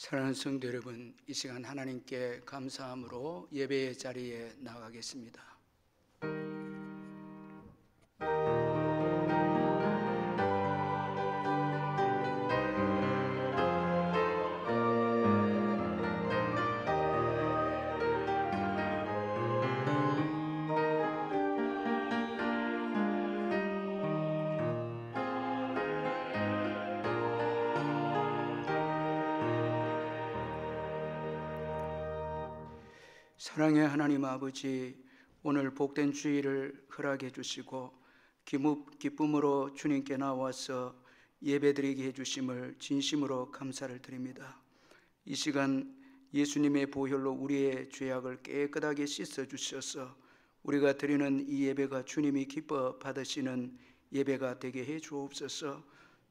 사랑하는 성도 여러분, 이 시간 하나님께 감사함으로 예배의 자리에 나가겠습니다. 사랑의 하나님 아버지, 오늘 복된 주일을 허락해 주시고 기쁨으로 주님께 나와서 예배드리게 해주심을 진심으로 감사를 드립니다. 이 시간 예수님의 보혈로 우리의 죄악을 깨끗하게 씻어주셔서 우리가 드리는 이 예배가 주님이 기뻐 받으시는 예배가 되게 해 주옵소서.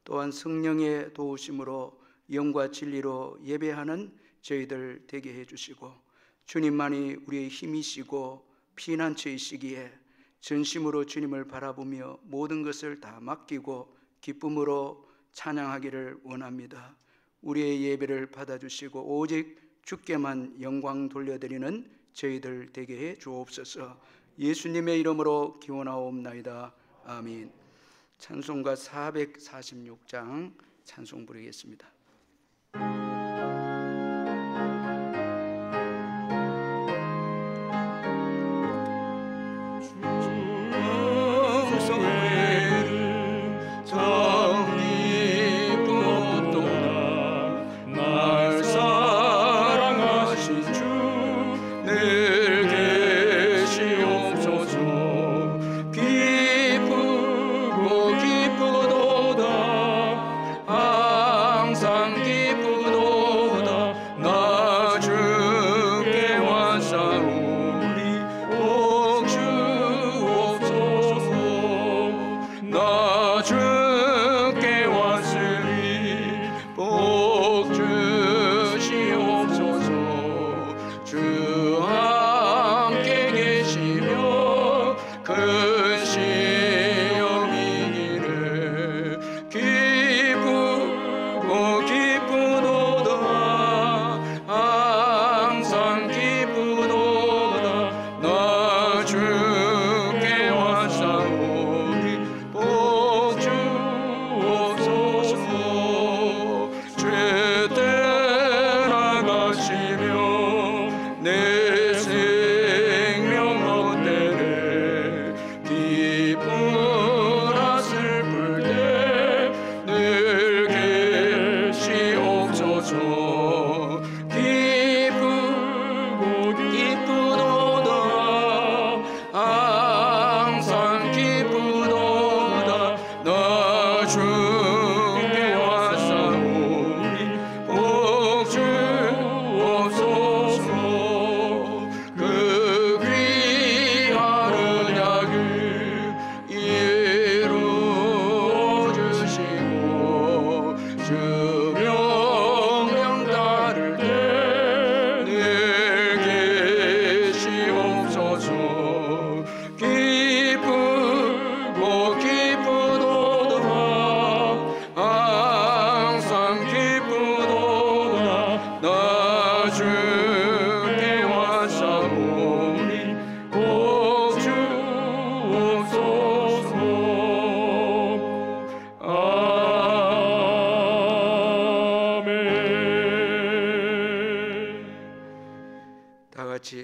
또한 성령의 도우심으로 영과 진리로 예배하는 저희들 되게 해 주시고, 주님만이 우리의 힘이시고 피난처이시기에 전심으로 주님을 바라보며 모든 것을 다 맡기고 기쁨으로 찬양하기를 원합니다. 우리의 예배를 받아주시고 오직 주께만 영광 돌려드리는 저희들 되게 해 주옵소서. 예수님의 이름으로 기원하옵나이다. 아멘. 찬송가 446장 찬송 부르겠습니다.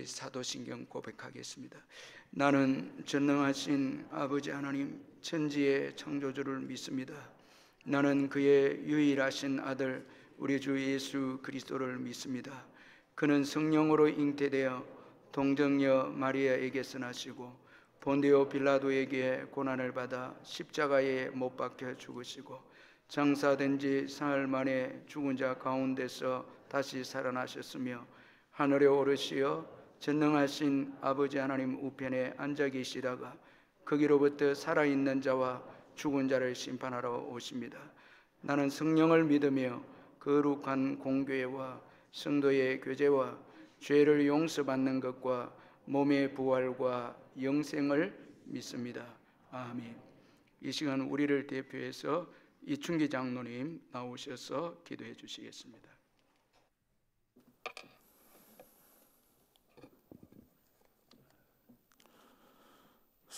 사도신경 고백하겠습니다. 나는 전능하신 아버지 하나님 천지의 창조주를 믿습니다. 나는 그의 유일하신 아들 우리 주 예수 그리스도를 믿습니다. 그는 성령으로 잉태되어 동정녀 마리아에게서 나시고 본디오 빌라도에게 고난을 받아 십자가에 못 박혀 죽으시고 장사된 지 사흘 만에 죽은 자 가운데서 다시 살아나셨으며 하늘에 오르시어 전능하신 아버지 하나님 우편에 앉아 계시다가 거기로부터 살아있는 자와 죽은 자를 심판하러 오십니다. 나는 성령을 믿으며 거룩한 공교회와 성도의 교제와 죄를 용서받는 것과 몸의 부활과 영생을 믿습니다. 아멘. 이 시간 우리를 대표해서 이춘기 장로님 나오셔서 기도해 주시겠습니다.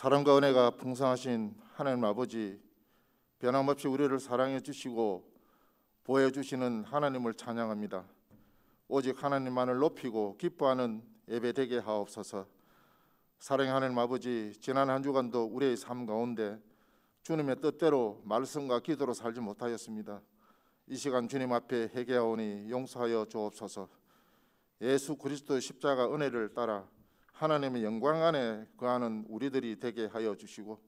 사랑과 은혜가 풍성하신 하나님 아버지, 변함없이 우리를 사랑해 주시고 보호해 주시는 하나님을 찬양합니다. 오직 하나님만을 높이고 기뻐하는 예배 되게 하옵소서. 사랑의 하나님 아버지, 지난 한 주간도 우리의 삶 가운데 주님의 뜻대로 말씀과 기도로 살지 못하였습니다. 이 시간 주님 앞에 회개하오니 용서하여 주옵소서. 예수 그리스도의 십자가 은혜를 따라 하나님의 영광 안에 거하는 우리들이 되게 하여 주시고,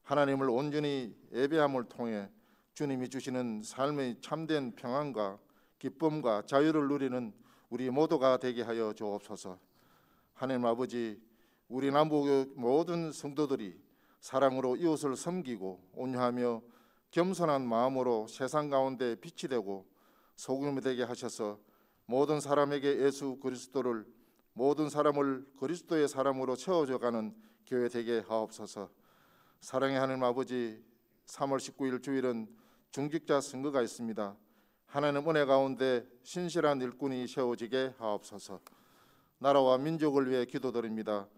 하나님을 온전히 예배함을 통해 주님이 주시는 삶의 참된 평안과 기쁨과 자유를 누리는 우리 모두가 되게 하여 주옵소서. 하나님 아버지, 우리 남북의 모든 성도들이 사랑으로 이웃을 섬기고 온유하며 겸손한 마음으로 세상 가운데 빛이 되고 소금이 되게 하셔서 모든 사람에게 예수 그리스도를, 모든 사람을 그리스도의 사람으로 채워져가는 교회 되게 하옵소서. 사랑의 하나님 아버지, 3월 19일 주일은 중직자 선거가 있습니다. 하나님 은혜 가운데 신실한 일꾼이 세워지게 하옵소서. 나라와 민족을 위해 기도드립니다.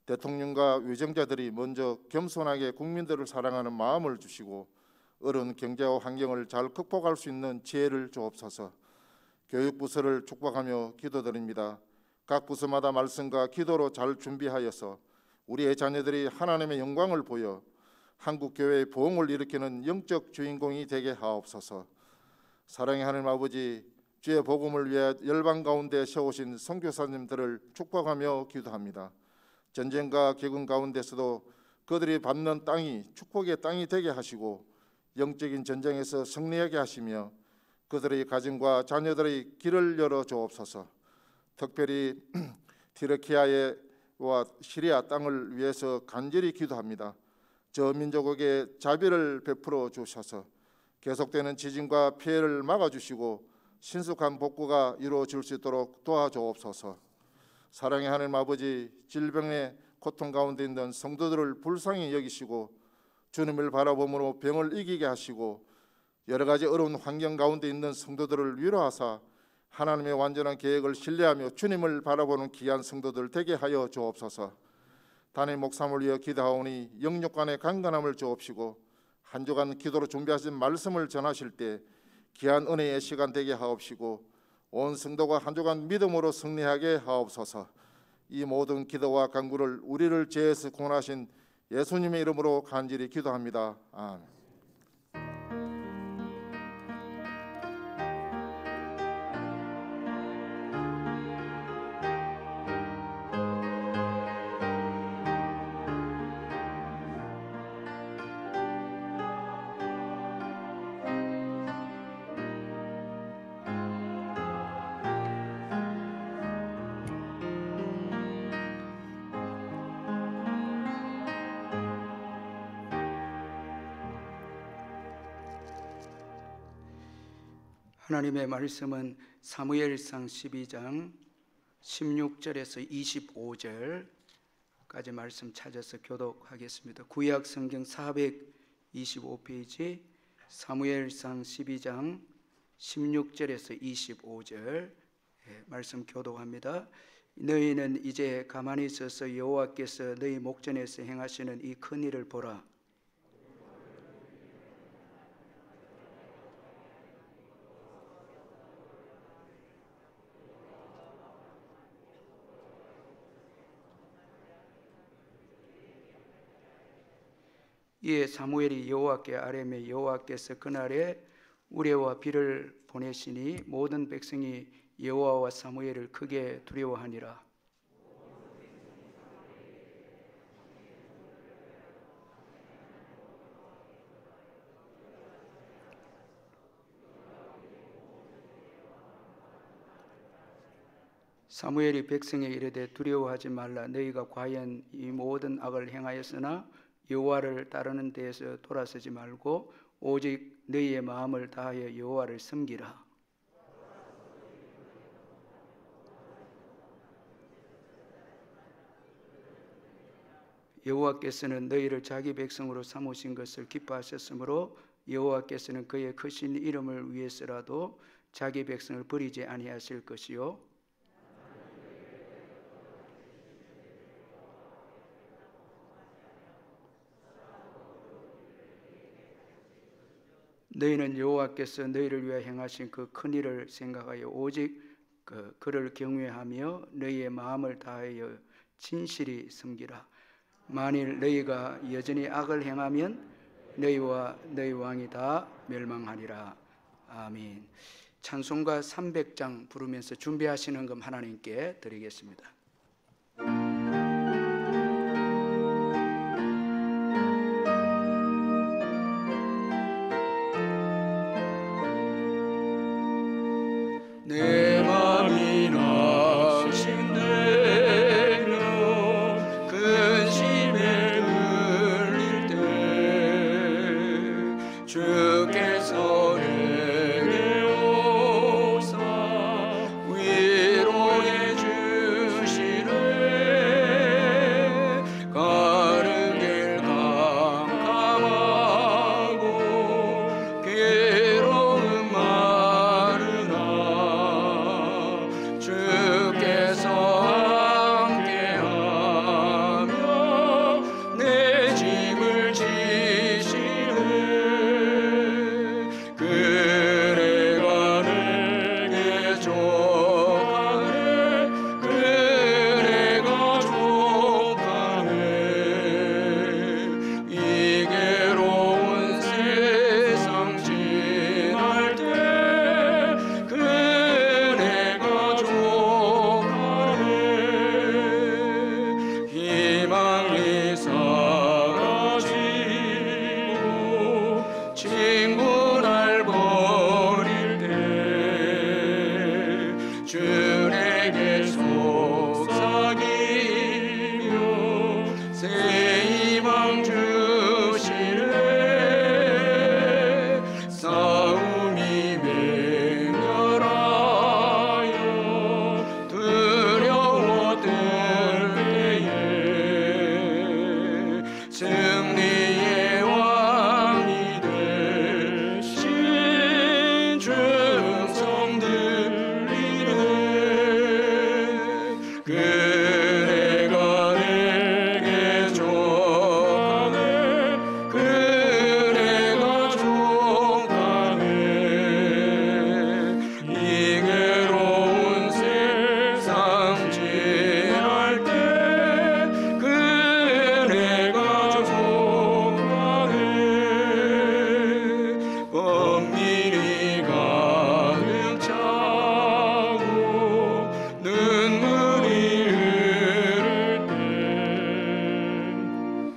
대통령과 위정자들이 먼저 겸손하게 국민들을 사랑하는 마음을 주시고 어려운 경제와 환경을 잘 극복할 수 있는 지혜를 주옵소서. 교육부서를 축복하며 기도드립니다. 각 부서마다 말씀과 기도로 잘 준비하여서 우리의 자녀들이 하나님의 영광을 보여 한국 교회의 부흥을 일으키는 영적 주인공이 되게 하옵소서. 사랑의 하나님 아버지, 주의 복음을 위해 열방 가운데 세우신 선교사님들을 축복하며 기도합니다. 전쟁과 기근 가운데서도 그들이 받는 땅이 축복의 땅이 되게 하시고 영적인 전쟁에서 승리하게 하시며 그들의 가정과 자녀들의 길을 열어 주옵소서. 특별히 티르키아와 시리아 땅을 위해서 간절히 기도합니다. 저 민족에게 자비를 베풀어 주셔서 계속되는 지진과 피해를 막아주시고 신속한 복구가 이루어질 수 있도록 도와주옵소서. 사랑의 하나님 아버지, 질병의 고통 가운데 있는 성도들을 불쌍히 여기시고 주님을 바라봄으로 병을 이기게 하시고 여러 가지 어려운 환경 가운데 있는 성도들을 위로하사 하나님의 완전한 계획을 신뢰하며 주님을 바라보는 귀한 성도들 되게 하여 주옵소서. 단임 목사를 위해 기도하오니 영육 간의 강건함을 주옵시고 한 주간 기도로 준비하신 말씀을 전하실 때 귀한 은혜의 시간 되게 하옵시고 온 성도가 한 주간 믿음으로 승리하게 하옵소서. 이 모든 기도와 간구를 우리를 죄에서 구원하신 예수님의 이름으로 간절히 기도합니다. 아멘. 하나님의 말씀은 사무엘상 12장 16절에서 25절까지 말씀 찾아서 교독하겠습니다. 구약 성경 425페이지 사무엘상 12장 16절에서 25절 말씀 교독합니다. 너희는 이제 가만히 있어서 여호와께서 너희 목전에서 행하시는 이 큰 일을 보라. 이에 사무엘이 여호와께 아뢰매 여호와께서 그날에 우레와 비를 보내시니 모든 백성이 여호와와 사무엘을 크게 두려워하니라. 사무엘이 백성에 이르되 두려워하지 말라. 너희가 과연 이 모든 악을 행하였으나 여호와를 따르는 데에서 돌아서지 말고 오직 너희의 마음을 다하여 여호와를 섬기라. 여호와께서는 너희를 자기 백성으로 삼으신 것을 기뻐하셨으므로 여호와께서는 그의 크신 이름을 위해서라도 자기 백성을 버리지 아니하실 것이요 너희는 여호와께서 너희를 위하여 행하신 그 큰 일을 생각하여 오직 그를 경외하며 너희의 마음을 다하여 진실히 섬기라. 만일 너희가 여전히 악을 행하면 너희와 너희 왕이 다 멸망하리라. 아멘. 찬송가 300장 부르면서 준비하시는 금 하나님께 드리겠습니다. 내 맘이 낙심되며 근심에 눌릴 때 주께서 내게 오사 위로해 주시네. 가는 길 캄캄하고 괴로움 많으나 주께서 함께하며 내 짐을 지시네. 그래가 내게 족하네. 그래가 족하네. 이 괴로운 세상 지날 때 그네가 족하네. 희망이 사라지고 친구 날 버릴 때 주 내게 속삭이며 새 희망 주시네. 싸움이 맹렬하여 두려워들 때에 승리의 왕이 되신 주 음성 들리네. 그네가 내게 족하네. 그네가 족하네. 이 괴로운 세상 지날 때 그네가 족하네. 범민이 가득 차고 눈물이 흐를 때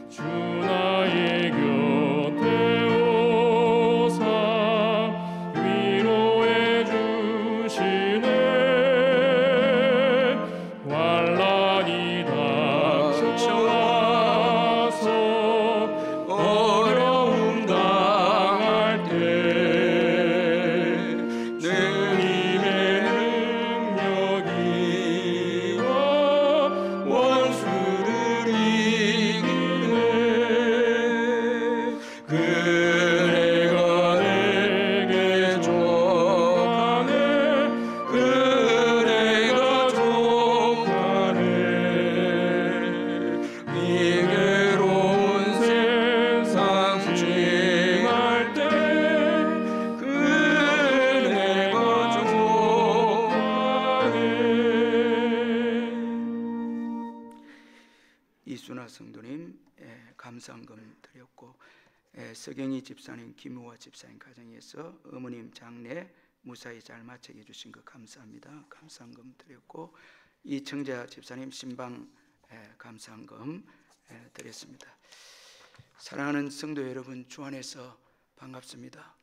주 나의 곁에 오사 위로해 주시네. 환난이 닥쳐와서 어려움 당할 때 주님의 능력이여 원수를 이기네. 그네가 내게 족하네. 그네가 족하네. 이 괴로운 세상 지날 때 그네가 족하네. 이순아 성도님 감사헌금 드렸고, 서경희 집사님, 김우화 집사님 가정에서 어머님 장례 무사히 잘 마치게 해주신 것 감사합니다. 감사헌금 드렸고, 이청자 집사님 신방 감사헌금 드렸습니다. 사랑하는 성도 여러분, 주 안에서 반갑습니다.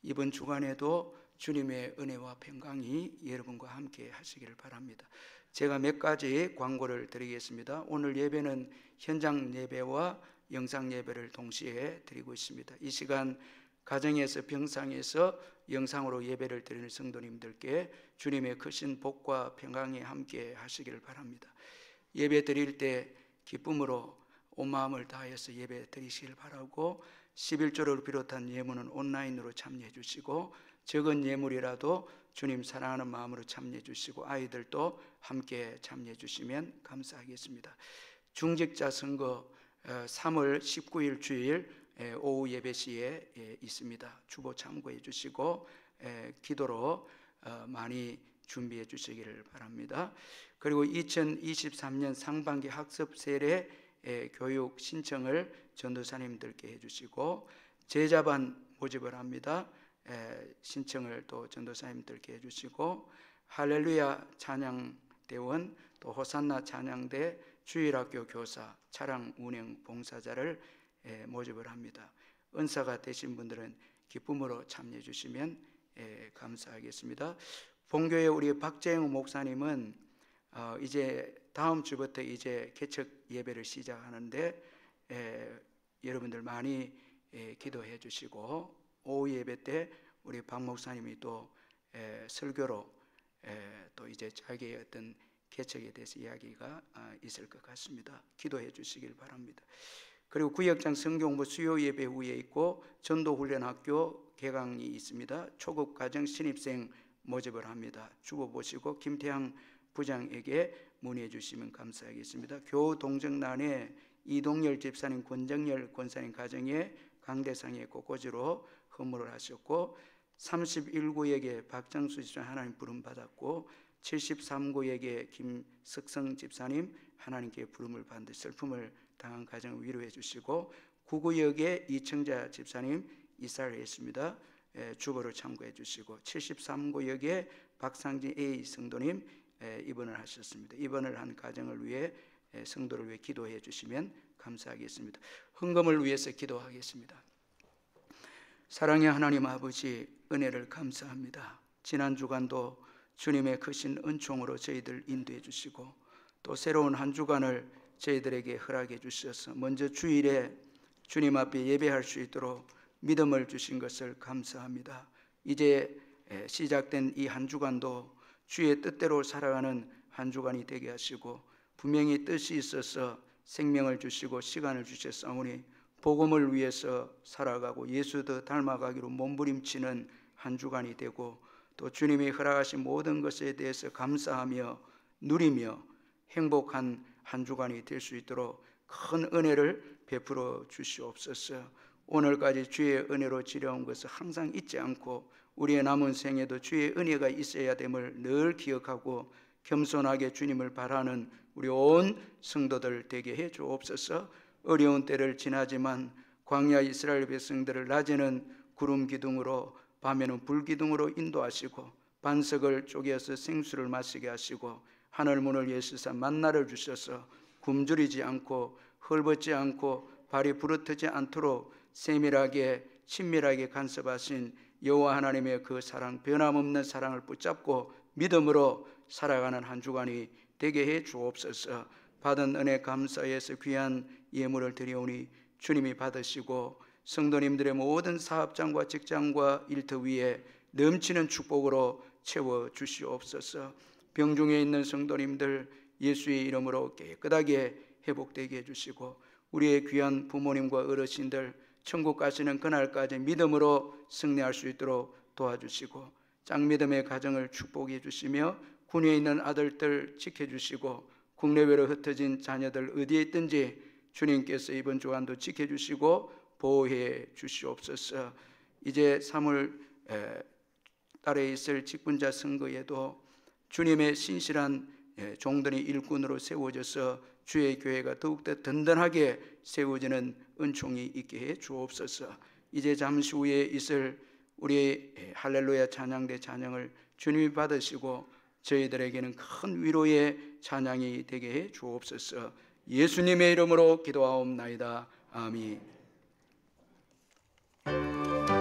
이번 주간에도 주님의 은혜와 평강이 여러분과 함께 하시기를 바랍니다. 제가 몇 가지 광고를 드리겠습니다. 오늘 예배는 현장 예배와 영상 예배를 동시에 드리고 있습니다. 이 시간 가정에서 병상에서 영상으로 예배를 드리는 성도님들께 주님의 크신 복과 평강이 함께 하시기를 바랍니다. 예배 드릴 때 기쁨으로 온 마음을 다해서 예배 드리시길 바라고, 11조를 비롯한 예물은 온라인으로 참여해 주시고, 적은 예물이라도 주님 사랑하는 마음으로 참여해 주시고, 아이들도 함께 참여해 주시면 감사하겠습니다. 중직자 선거 3월 19일 주일 오후 예배 시에 있습니다. 주보 참고해 주시고 기도로 많이 준비해 주시기를 바랍니다. 그리고 2023년 상반기 학습 세례 교육 신청을 전도사님들께 해주시고 제자반 모집을 합니다. 신청을 또 전도사님들께 해주시고 할렐루야 찬양대원 또 호산나 찬양대 주일학교 교사 차량 운행 봉사자를 모집을 합니다. 은사가 되신 분들은 기쁨으로 참여해 주시면 감사하겠습니다. 본교회 우리 박재영 목사님은 이제 다음 주부터 이제 개척 예배를 시작하는데 여러분들 많이 기도해 주시고 오후 예배 때 우리 박 목사님이 또 설교로 또 이제 자기의 어떤 개척에 대해서 이야기가 있을 것 같습니다. 기도해 주시길 바랍니다. 그리고 구역장 성경부 수요 예배 후에 있고 전도훈련학교 개강이 있습니다. 초급 과정 신입생 모집을 합니다. 주보 보시고 김태양 부장에게 문의해 주시면 감사하겠습니다. 교동정란에 이동열 집사님, 권정열 권사님 가정에 강대상의 꽃꽂이로 헌물을 하셨고 31구역에 박정수 집사님 하나님 부름 받았고 73구역에 김석성 집사님 하나님께 부름을 받은 듯 슬픔을 당한 가정을 위로해 주시고 9구역에 이청자 집사님 이사를 했습니다. 주보를 참고해 주시고 73구역에 박상진 A 성도님 입원을 하셨습니다. 입원을 한 가정을 위해 성도를 위해 기도해 주시면 감사하겠습니다. 헌금을 위해서 기도하겠습니다. 사랑의 하나님 아버지 은혜를 감사합니다. 지난 주간도 주님의 크신 은총으로 저희들 인도해 주시고 또 새로운 한 주간을 저희들에게 허락해 주셔서 먼저 주일에 주님 앞에 예배할 수 있도록 믿음을 주신 것을 감사합니다. 이제 시작된 이 한 주간도 주의 뜻대로 살아가는 한 주간이 되게 하시고 분명히 뜻이 있어서 생명을 주시고 시간을 주셨사오니 복음을 위해서 살아가고 예수도 닮아가기로 몸부림치는 한 주간이 되고 또 주님이 허락하신 모든 것에 대해서 감사하며 누리며 행복한 한 주간이 될 수 있도록 큰 은혜를 베풀어 주시옵소서. 오늘까지 주의 은혜로 지려온 것을 항상 잊지 않고 우리의 남은 생에도 주의 은혜가 있어야 됨을 늘 기억하고 겸손하게 주님을 바라는 우리 온 성도들 되게 해 주옵소서. 어려운 때를 지나지만 광야 이스라엘 백성들을 낮에는 구름 기둥으로 밤에는 불 기둥으로 인도하시고 반석을 쪼개서 생수를 마시게 하시고 하늘 문을 여시사 만나를 주셔서 굶주리지 않고 헐벗지 않고 발이 부르트지 않도록 세밀하게 친밀하게 간섭하신 여호와 하나님의 그 사랑, 변함없는 사랑을 붙잡고 믿음으로 살아가는 한 주간이 되게 해 주옵소서. 받은 은혜 감사해서 귀한 예물을 드리오니 주님이 받으시고 성도님들의 모든 사업장과 직장과 일터 위에 넘치는 축복으로 채워 주시옵소서. 병중에 있는 성도님들 예수의 이름으로 깨끗하게 회복되게 해주시고 우리의 귀한 부모님과 어르신들 천국 가시는 그날까지 믿음으로 승리할 수 있도록 도와주시고 짱믿음의 가정을 축복해 주시며 군에 있는 아들들 지켜주시고 국내외로 흩어진 자녀들 어디에 있든지 주님께서 이번 주간도 지켜주시고 보호해 주시옵소서. 이제 3월 달에 있을 직분자 선거에도 주님의 신실한 종들이 일꾼으로 세워져서 주의 교회가 더욱더 든든하게 세워지는 은총이 있게 해 주옵소서. 이제 잠시 후에 있을 우리 할렐루야 찬양대 찬양을 주님이 받으시고 저희들에게는 큰 위로의 찬양이 되게 해 주옵소서. 예수님의 이름으로 기도하옵나이다. 아멘. 주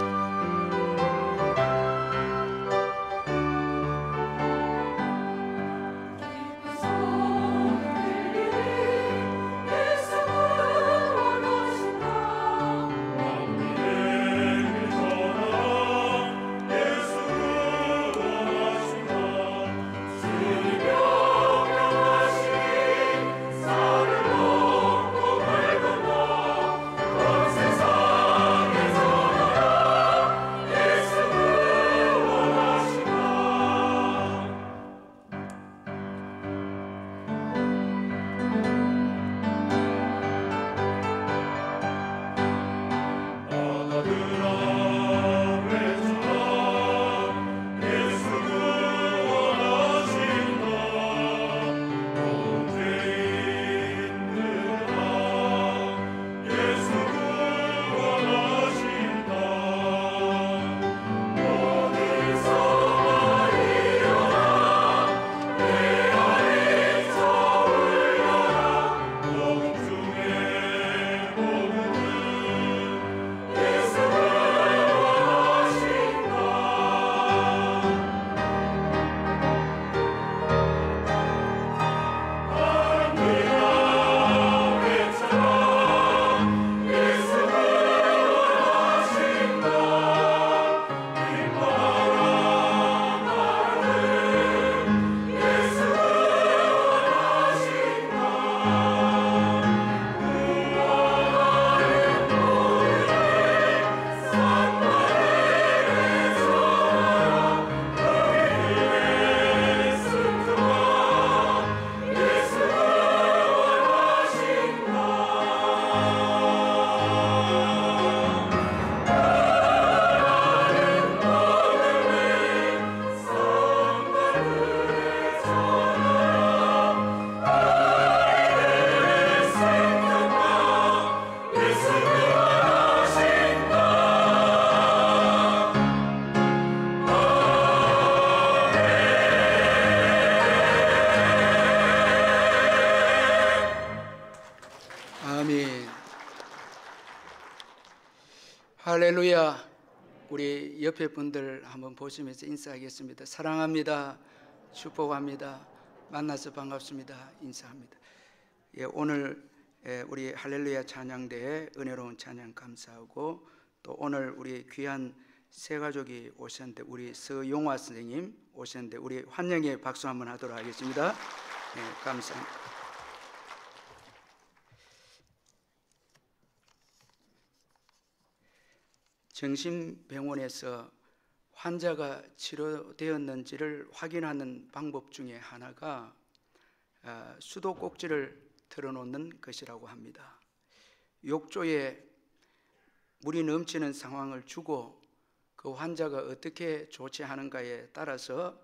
할렐루야. 우리 옆에 분들 한번 보시면서 인사하겠습니다. 사랑합니다. 축복합니다. 만나서 반갑습니다. 인사합니다. 예, 오늘 우리 할렐루야 찬양대에 은혜로운 찬양 감사하고, 또 오늘 우리 귀한 세 가족이 오셨는데, 우리 서용화 선생님 오셨는데 우리 환영의 박수 한번 하도록 하겠습니다. 예, 감사합니다. 정신병원에서 환자가 치료되었는지를 확인하는 방법 중에 하나가 수도꼭지를 틀어놓는 것이라고 합니다. 욕조에 물이 넘치는 상황을 주고 그 환자가 어떻게 조치하는가에 따라서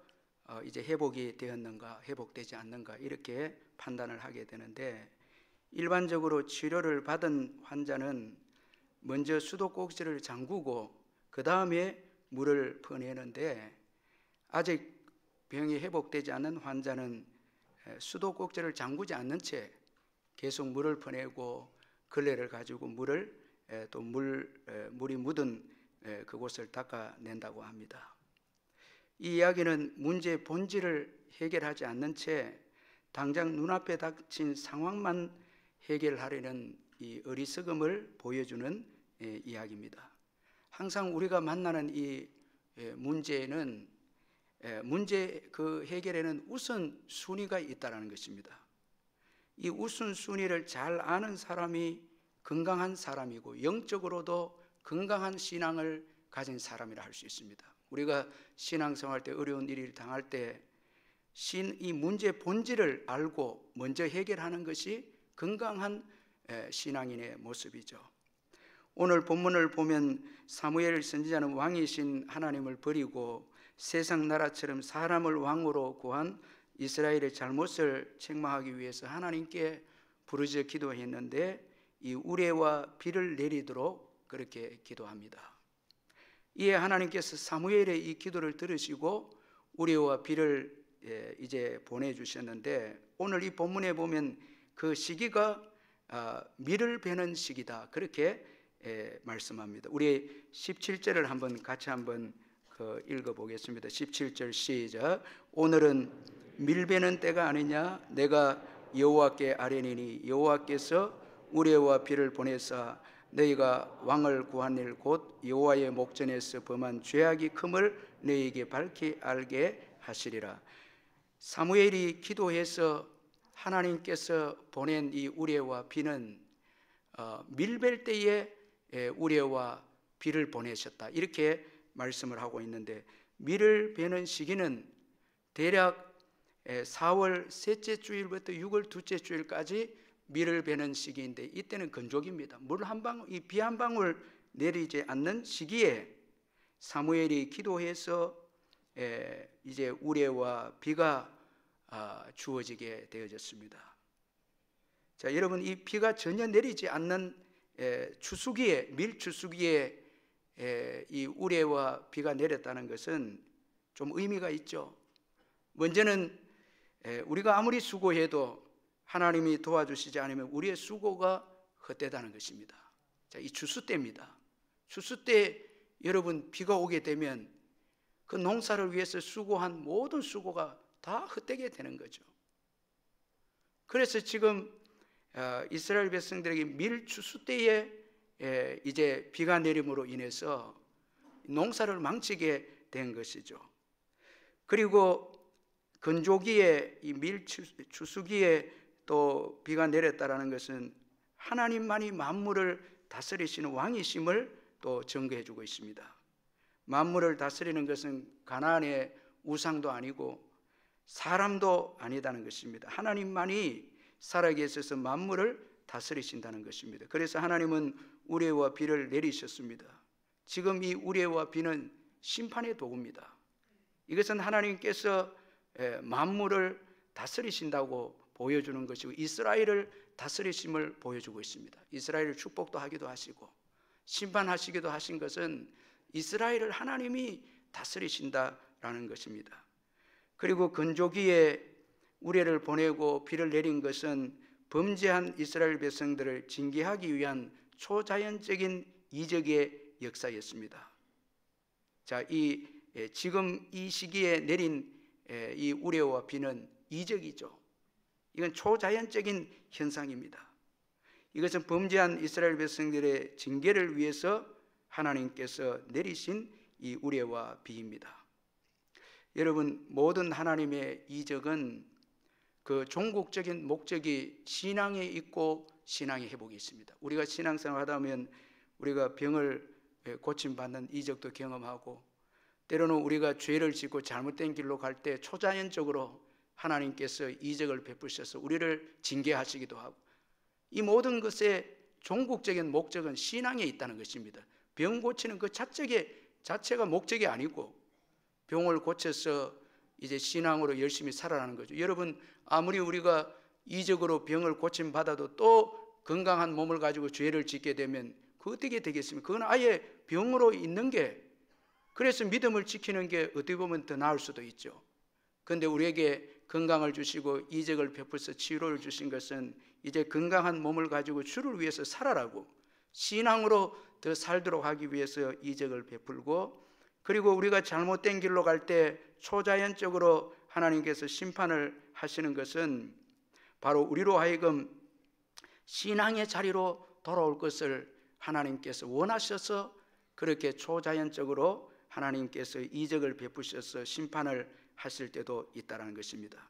이제 회복이 되었는가 회복되지 않는가 이렇게 판단을 하게 되는데, 일반적으로 치료를 받은 환자는 먼저 수도꼭지를 잠그고 그 다음에 물을 퍼내는데, 아직 병이 회복되지 않는 환자는 수도꼭지를 잠그지 않는 채 계속 물을 퍼내고 걸레를 가지고 물이 묻은 그곳을 닦아낸다고 합니다. 이 이야기는 문제의 본질을 해결하지 않는 채 당장 눈앞에 닥친 상황만 해결하려는 이 어리석음을 보여주는 이야기입니다. 항상 우리가 만나는 이 문제는 문제 그 해결에는 우선순위가 있다는 것입니다. 이 우선순위를 잘 아는 사람이 건강한 사람이고 영적으로도 건강한 신앙을 가진 사람이라 할 수 있습니다. 우리가 신앙생활 때 어려운 일을 당할 때 이 문제의 본질을 알고 먼저 해결하는 것이 건강한 신앙인의 모습이죠. 오늘 본문을 보면 사무엘 선지자는 왕이신 하나님을 버리고 세상 나라처럼 사람을 왕으로 구한 이스라엘의 잘못을 책망하기 위해서 하나님께 부르짖어 기도했는데, 이 우레와 비를 내리도록 그렇게 기도합니다. 이에 하나님께서 사무엘의 이 기도를 들으시고 우레와 비를 이제 보내주셨는데, 오늘 이 본문에 보면 그 시기가 밀을 베는 시기다 그렇게 말씀합니다. 우리 17절을 한번 같이 한번 읽어보겠습니다. 17절 시작. 오늘은 밀 베는 때가 아니냐? 내가 여호와께 아뢰니니 여호와께서 우레와 비를 보내사 너희가 왕을 구한 일 곧 여호와의 목전에서 범한 죄악이 큼을 너희에게 밝히 알게 하시리라. 사무엘이 기도해서 하나님께서 보낸 이 우레와 비는 밀벨 때에 우레와 비를 보내셨다 이렇게 말씀을 하고 있는데, 밀을 베는 시기는 대략 4월 셋째 주일부터 6월 둘째 주일까지 밀을 베는 시기인데, 이때는 건조기입니다. 비 한 방울 내리지 않는 시기에 사무엘이 기도해서 이제 우레와 비가 주어지게 되어졌습니다. 자, 여러분, 이 비가 전혀 내리지 않는 추수기에, 밀추수기에 이 우레와 비가 내렸다는 것은 좀 의미가 있죠. 먼저는 우리가 아무리 수고해도 하나님이 도와주시지 않으면 우리의 수고가 헛되다는 것입니다. 자, 이 추수 때입니다. 추수 때 여러분 비가 오게 되면 그 농사를 위해서 수고한 모든 수고가 다 헛되게 되는 거죠. 그래서 지금 이스라엘 백성들에게 밀추수 때에 이제 비가 내림으로 인해서 농사를 망치게 된 것이죠. 그리고 건조기에 이 밀추수기에 또 비가 내렸다라는 것은 하나님만이 만물을 다스리시는 왕이심을 또 증거해 주고 있습니다. 만물을 다스리는 것은 가나안의 우상도 아니고 사람도 아니다는 것입니다. 하나님만이 살아계셔서 만물을 다스리신다는 것입니다. 그래서 하나님은 우레와 비를 내리셨습니다. 지금 이 우레와 비는 심판의 도구입니다. 이것은 하나님께서 만물을 다스리신다고 보여주는 것이고 이스라엘을 다스리심을 보여주고 있습니다. 이스라엘을 축복도 하기도 하시고 심판하시기도 하신 것은 이스라엘을 하나님이 다스리신다라는 것입니다. 그리고 건조기에 우레를 보내고 비를 내린 것은 범죄한 이스라엘 백성들을 징계하기 위한 초자연적인 이적의 역사였습니다. 자, 지금 이 시기에 내린 이 우레와 비는 이적이죠. 이건 초자연적인 현상입니다. 이것은 범죄한 이스라엘 백성들의 징계를 위해서 하나님께서 내리신 이 우레와 비입니다. 여러분, 모든 하나님의 이적은 그 종국적인 목적이 신앙에 있고 신앙의 회복이 있습니다. 우리가 신앙생활 하다 보면 우리가 병을 고침받는 이적도 경험하고, 때로는 우리가 죄를 짓고 잘못된 길로 갈 때 초자연적으로 하나님께서 이적을 베푸셔서 우리를 징계하시기도 하고, 이 모든 것의 종국적인 목적은 신앙에 있다는 것입니다. 병 고치는 그 자체가 목적이 아니고, 병을 고쳐서 이제 신앙으로 열심히 살아가는 거죠. 여러분, 아무리 우리가 이적으로 병을 고침받아도 또 건강한 몸을 가지고 죄를 짓게 되면 그 어떻게 되겠습니까? 그건 아예 병으로 있는 게, 그래서 믿음을 지키는 게 어떻게 보면 더 나을 수도 있죠. 그런데 우리에게 건강을 주시고 이적을 베풀어서 치료를 주신 것은 이제 건강한 몸을 가지고 주를 위해서 살아라고, 신앙으로 더 살도록 하기 위해서 이적을 베풀고, 그리고 우리가 잘못된 길로 갈 때 초자연적으로 하나님께서 심판을 하시는 것은 바로 우리로 하여금 신앙의 자리로 돌아올 것을 하나님께서 원하셔서 그렇게 초자연적으로 하나님께서 이적을 베푸셔서 심판을 하실 때도 있다는 것입니다.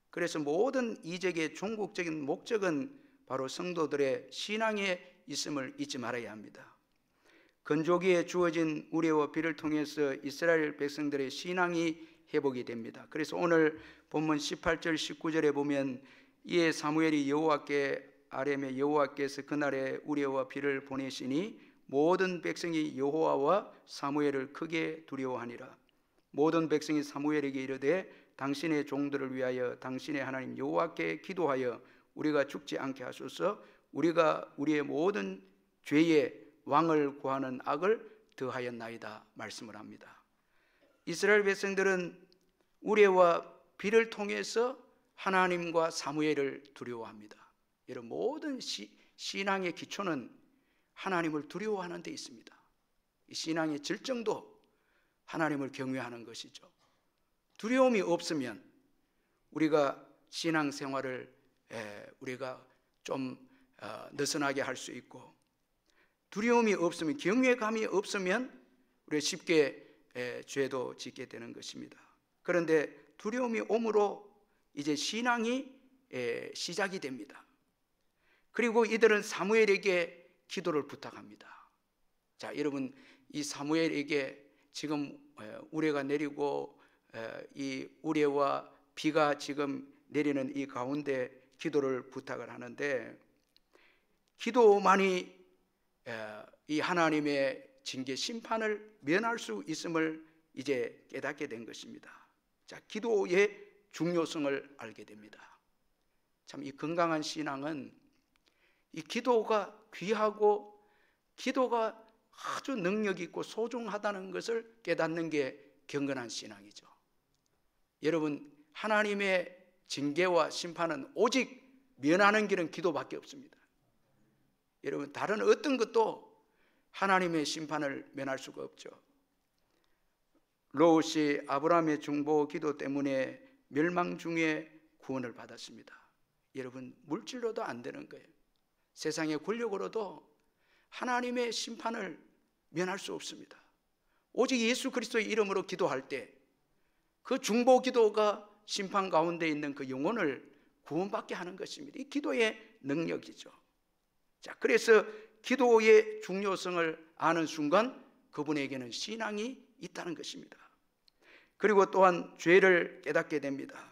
그래서 모든 이적의 종국적인 목적은 바로 성도들의 신앙에 있음을 잊지 말아야 합니다. 건조기에 주어진 우레와 비를 통해서 이스라엘 백성들의 신앙이 회복이 됩니다. 그래서 오늘 본문 18절 19절에 보면, 이에 사무엘이 여호와께 아뢰매 여호와께서 그날에 우레와 비를 보내시니 모든 백성이 여호와와 사무엘을 크게 두려워하니라. 모든 백성이 사무엘에게 이르되 당신의 종들을 위하여 당신의 하나님 여호와께 기도하여 우리가 죽지 않게 하소서. 우리가 우리의 모든 죄에 왕을 구하는 악을 더하였나이다 말씀을 합니다. 이스라엘 백성들은 우레와 비를 통해서 하나님과 사무엘을 두려워합니다. 이런 모든 신앙의 기초는 하나님을 두려워하는 데 있습니다. 이 신앙의 절정도 하나님을 경외하는 것이죠. 두려움이 없으면 우리가 신앙생활을 우리가 좀 느슨하게 할 수 있고, 두려움이 없으면, 경외감이 없으면 우리가 쉽게 죄도 짓게 되는 것입니다. 그런데 두려움이 오므로 이제 신앙이 시작이 됩니다. 그리고 이들은 사무엘에게 기도를 부탁합니다. 자, 여러분, 이 사무엘에게 지금 우레가 내리고 이 우레와 비가 지금 내리는 이 가운데 기도를 부탁을 하는데, 기도만이 이 하나님의 징계 심판을 면할 수 있음을 이제 깨닫게 된 것입니다. 자, 기도의 중요성을 알게 됩니다. 참, 이 건강한 신앙은 이 기도가 귀하고 기도가 아주 능력 있고 소중하다는 것을 깨닫는 게 경건한 신앙이죠. 여러분, 하나님의 징계와 심판은 오직 면하는 길은 기도밖에 없습니다. 여러분, 다른 어떤 것도 하나님의 심판을 면할 수가 없죠. 롯이 아브라함의 중보 기도 때문에 멸망 중에 구원을 받았습니다. 여러분, 물질로도 안 되는 거예요. 세상의 권력으로도 하나님의 심판을 면할 수 없습니다. 오직 예수 그리스도의 이름으로 기도할 때 그 중보 기도가 심판 가운데 있는 그 영혼을 구원받게 하는 것입니다. 이 기도의 능력이죠. 자, 그래서 기도의 중요성을 아는 순간 그분에게는 신앙이 있다는 것입니다. 그리고 또한 죄를 깨닫게 됩니다.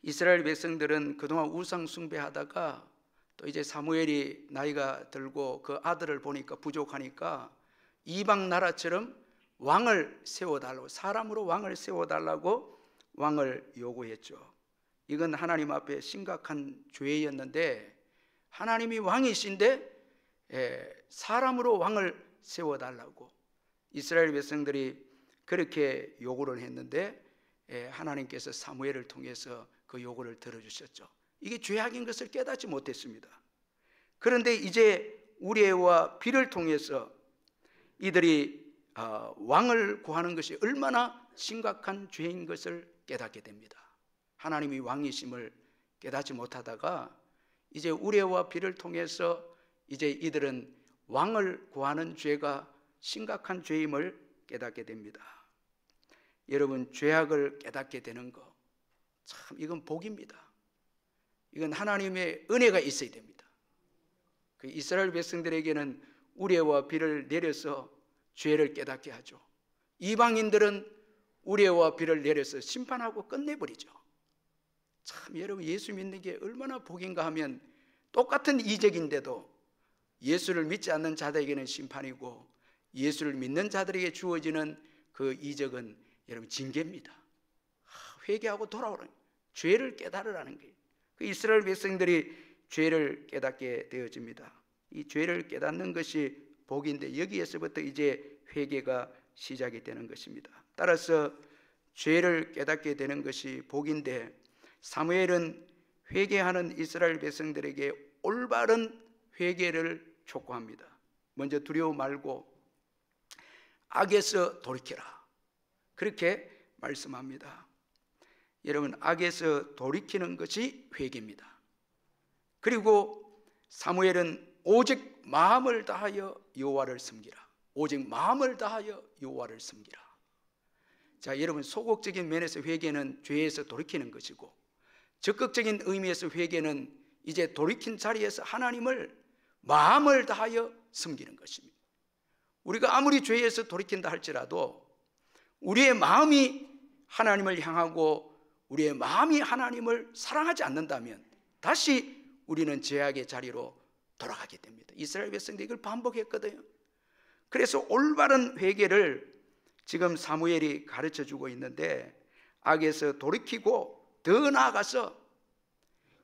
이스라엘 백성들은 그동안 우상 숭배하다가 또 이제 사무엘이 나이가 들고 그 아들을 보니까 부족하니까 이방 나라처럼 왕을 세워달라고, 사람으로 왕을 세워달라고 왕을 요구했죠. 이건 하나님 앞에 심각한 죄였는데, 하나님이 왕이신데 사람으로 왕을 세워달라고 이스라엘 백성들이 그렇게 요구를 했는데, 하나님께서 사무엘을 통해서 그 요구를 들어주셨죠. 이게 죄악인 것을 깨닫지 못했습니다. 그런데 이제 우레와 비를 통해서 이들이 왕을 구하는 것이 얼마나 심각한 죄인 것을 깨닫게 됩니다. 하나님이 왕이심을 깨닫지 못하다가 이제 우레와 비를 통해서 이제 이들은 왕을 구하는 죄가 심각한 죄임을 깨닫게 됩니다. 여러분, 죄악을 깨닫게 되는 거 참 이건 복입니다. 이건 하나님의 은혜가 있어야 됩니다. 그 이스라엘 백성들에게는 우레와 비를 내려서 죄를 깨닫게 하죠. 이방인들은 우레와 비를 내려서 심판하고 끝내버리죠. 참 여러분, 예수 믿는 게 얼마나 복인가 하면 똑같은 이적인데도 예수를 믿지 않는 자들에게는 심판이고 예수를 믿는 자들에게 주어지는 그 이적은 여러분 징계입니다. 회개하고 돌아오라는, 죄를 깨달으라는 게, 그 이스라엘 백성들이 죄를 깨닫게 되어집니다. 이 죄를 깨닫는 것이 복인데 여기에서부터 이제 회개가 시작이 되는 것입니다. 따라서 죄를 깨닫게 되는 것이 복인데 사무엘은 회개하는 이스라엘 백성들에게 올바른 회개를 촉구합니다. 먼저 두려워 말고 악에서 돌이켜라, 그렇게 말씀합니다. 여러분, 악에서 돌이키는 것이 회개입니다. 그리고 사무엘은 오직 마음을 다하여 여호와를 섬기라, 오직 마음을 다하여 여호와를 섬기라. 자, 여러분, 소극적인 면에서 회개는 죄에서 돌이키는 것이고 적극적인 의미에서 회개는 이제 돌이킨 자리에서 하나님을 마음을 다하여 섬기는 것입니다. 우리가 아무리 죄에서 돌이킨다 할지라도 우리의 마음이 하나님을 향하고 우리의 마음이 하나님을 사랑하지 않는다면 다시 우리는 죄악의 자리로 돌아가게 됩니다. 이스라엘 백성들이 이걸 반복했거든요. 그래서 올바른 회개를 지금 사무엘이 가르쳐주고 있는데 악에서 돌이키고 더 나아가서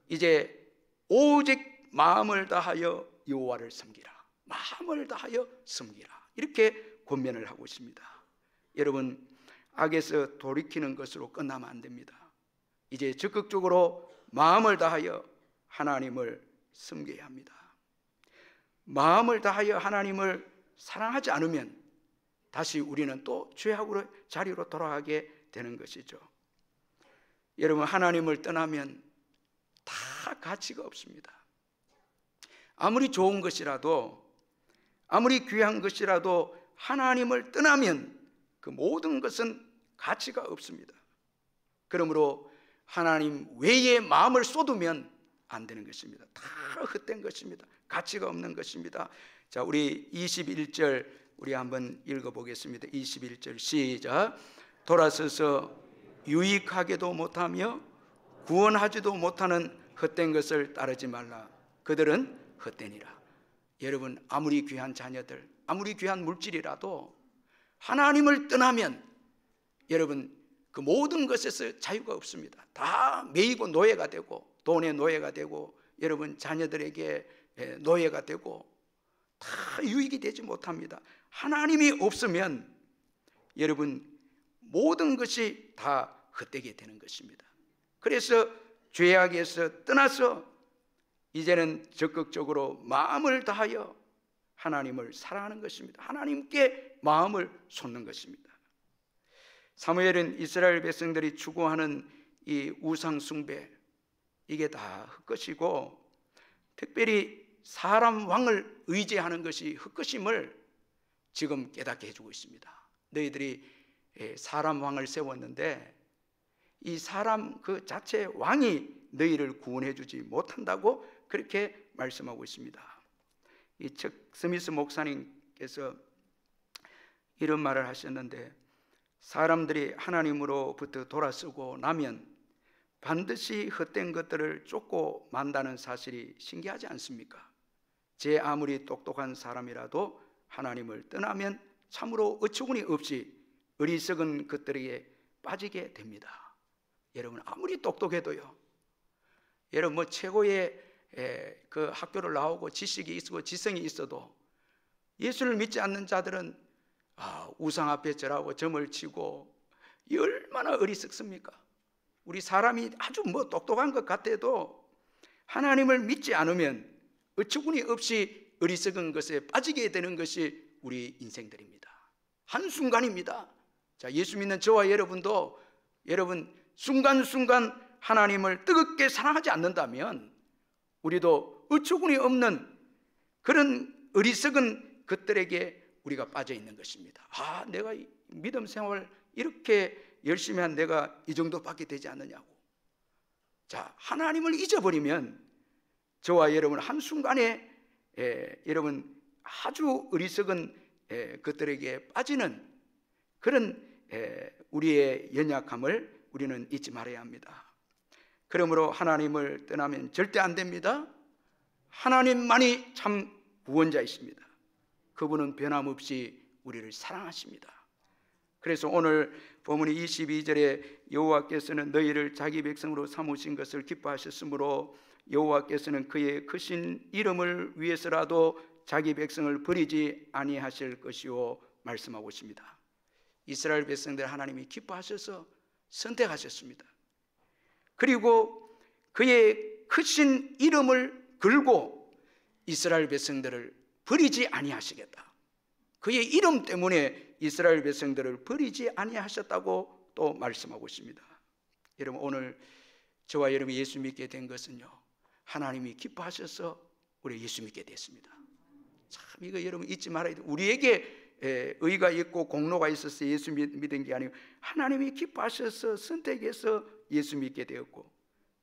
이제 오직 마음을 다하여 여호와를 섬기라, 마음을 다하여 섬기라, 이렇게 권면을 하고 있습니다. 여러분, 악에서 돌이키는 것으로 끝나면 안 됩니다. 이제 적극적으로 마음을 다하여 하나님을 섬겨야 합니다. 마음을 다하여 하나님을 사랑하지 않으면 다시 우리는 또 죄악으로 자리로 돌아가게 되는 것이죠. 여러분, 하나님을 떠나면 다 가치가 없습니다. 아무리 좋은 것이라도, 아무리 귀한 것이라도 하나님을 떠나면 그 모든 것은 가치가 없습니다. 그러므로 하나님 외에 마음을 쏟으면 안 되는 것입니다. 다 헛된 것입니다. 가치가 없는 것입니다. 자, 우리 21절 우리 한번 읽어보겠습니다. 21절 시작. 돌아서서 유익하게도 못하며 구원하지도 못하는 헛된 것을 따르지 말라. 그들은 헛되니라. 여러분, 아무리 귀한 자녀들, 아무리 귀한 물질이라도 하나님을 떠나면 여러분 그 모든 것에서 자유가 없습니다. 다 매이고 노예가 되고, 돈의 노예가 되고, 여러분 자녀들에게 노예가 되고 다 유익이 되지 못합니다. 하나님이 없으면 여러분 모든 것이 다 헛되게 되는 것입니다. 그래서 죄악에서 떠나서 이제는 적극적으로 마음을 다하여 하나님을 사랑하는 것입니다. 하나님께 마음을 쏟는 것입니다. 사무엘은 이스라엘 백성들이 추구하는 이 우상 숭배, 이게 다 헛것이고 특별히 사람 왕을 의지하는 것이 헛것임을 지금 깨닫게 해주고 있습니다. 너희들이 사람 왕을 세웠는데 이 사람 그 자체 왕이 너희를 구원해 주지 못한다고 그렇게 말씀하고 있습니다. 이 척 스미스 목사님께서 이런 말을 하셨는데, 사람들이 하나님으로부터 돌아서고 나면 반드시 헛된 것들을 쫓고 만다는 사실이 신기하지 않습니까? 제 아무리 똑똑한 사람이라도 하나님을 떠나면 참으로 어처구니 없이 어리석은 것들에게 빠지게 됩니다. 여러분, 아무리 똑똑해도요, 여러분 뭐 최고의 그 학교를 나오고 지식이 있고 지성이 있어도 예수를 믿지 않는 자들은 우상 앞에 절하고 점을 치고 얼마나 어리석습니까? 우리 사람이 아주 뭐 똑똑한 것 같아도 하나님을 믿지 않으면 어처구니 없이 어리석은 것에 빠지게 되는 것이 우리 인생들입니다. 한순간입니다. 자, 예수 믿는 저와 여러분도 여러분 순간순간 하나님을 뜨겁게 사랑하지 않는다면 우리도 어처구니 없는 그런 어리석은 것들에게 우리가 빠져 있는 것입니다. 아, 내가 믿음 생활 이렇게 열심히 한 내가 이 정도밖에 되지 않느냐고. 자, 하나님을 잊어버리면 저와 여러분 한순간에 여러분 아주 어리석은 것들에게 빠지는 그런 우리의 연약함을 우리는 잊지 말아야 합니다. 그러므로 하나님을 떠나면 절대 안 됩니다. 하나님만이 참 구원자이십니다. 그분은 변함없이 우리를 사랑하십니다. 그래서 오늘 본문 22절에 여호와께서는 너희를 자기 백성으로 삼으신 것을 기뻐하셨으므로 여호와께서는 그의 크신 이름을 위해서라도 자기 백성을 버리지 아니하실 것이요 말씀하고 있습니다. 이스라엘 백성들 하나님이 기뻐하셔서 선택하셨습니다. 그리고 그의 크신 이름을 걸고 이스라엘 백성들을 버리지 아니하시겠다. 그의 이름 때문에 이스라엘 백성들을 버리지 아니하셨다고 또 말씀하고 있습니다. 여러분, 오늘 저와 여러분이 예수 믿게 된 것은요, 하나님이 기뻐하셔서 우리 예수 믿게 됐습니다. 참 이거 여러분 잊지 말아야 돼요. 우리에게 의가 있고 공로가 있어서 예수 믿은 게 아니고 하나님이 기뻐하셔서 선택해서 예수 믿게 되었고,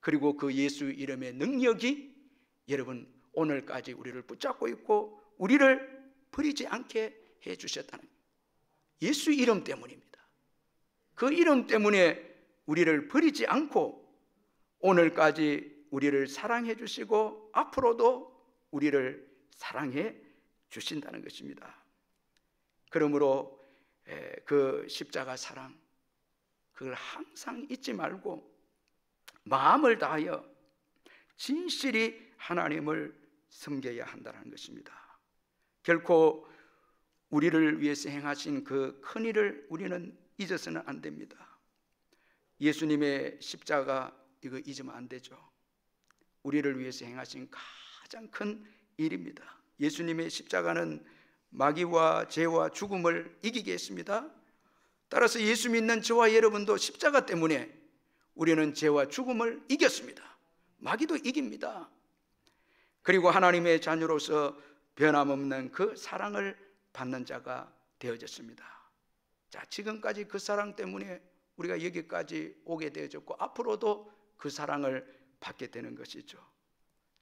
그리고 그 예수 이름의 능력이 여러분 오늘까지 우리를 붙잡고 있고 우리를 버리지 않게 해주셨다는 거예요. 예수 이름 때문입니다. 그 이름 때문에 우리를 버리지 않고 오늘까지 우리를 사랑해 주시고 앞으로도 우리를 사랑해 주신다는 것입니다. 그러므로 그 십자가 사랑, 그걸 항상 잊지 말고 마음을 다하여 진실이 하나님을 섬겨야 한다는 것입니다. 결코 우리를 위해서 행하신 그 큰 일을 우리는 잊어서는 안 됩니다. 예수님의 십자가 이거 잊으면 안 되죠. 우리를 위해서 행하신 가장 큰 일입니다. 예수님의 십자가는 마귀와 죄와 죽음을 이기게 했습니다. 따라서 예수 믿는 저와 여러분도 십자가 때문에 우리는 죄와 죽음을 이겼습니다. 마귀도 이깁니다. 그리고 하나님의 자녀로서 변함없는 그 사랑을 받는 자가 되어졌습니다. 자, 지금까지 그 사랑 때문에 우리가 여기까지 오게 되어졌고 앞으로도 그 사랑을 받게 되는 것이죠.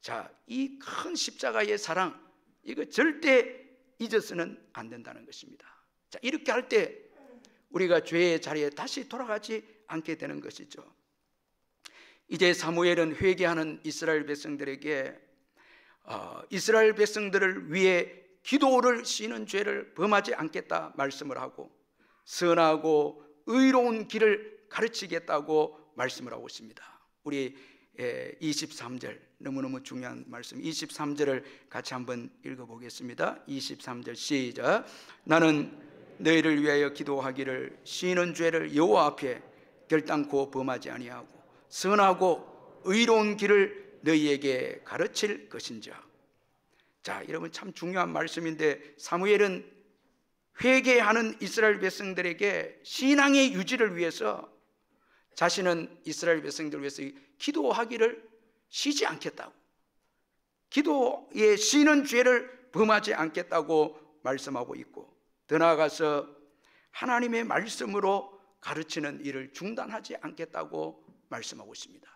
자, 이 큰 십자가의 사랑, 이거 절대 잊어서는 안 된다는 것입니다. 자, 이렇게 할 때 우리가 죄의 자리에 다시 돌아가지 않게 되는 것이죠. 이제 사무엘은 회개하는 이스라엘 백성들에게 이스라엘 백성들을 위해 기도를 씌는 죄를 범하지 않겠다 말씀을 하고 선하고 의로운 길을 가르치겠다고 말씀을 하고 있습니다. 우리 23절 너무너무 중요한 말씀, 23절을 같이 한번 읽어보겠습니다. 23절 시작. 나는 너희를 위하여 기도하기를 씌는 죄를 여호와 앞에 결단코 범하지 아니하고 선하고 의로운 길을 너희에게 가르칠 것인지라. 자, 여러분 참 중요한 말씀인데 사무엘은 회개하는 이스라엘 백성들에게 신앙의 유지를 위해서 자신은 이스라엘 백성들을 위해서 기도하기를 쉬지 않겠다고, 기도에 쉬는 죄를 범하지 않겠다고 말씀하고 있고, 더 나아가서 하나님의 말씀으로 가르치는 일을 중단하지 않겠다고 말씀하고 있습니다.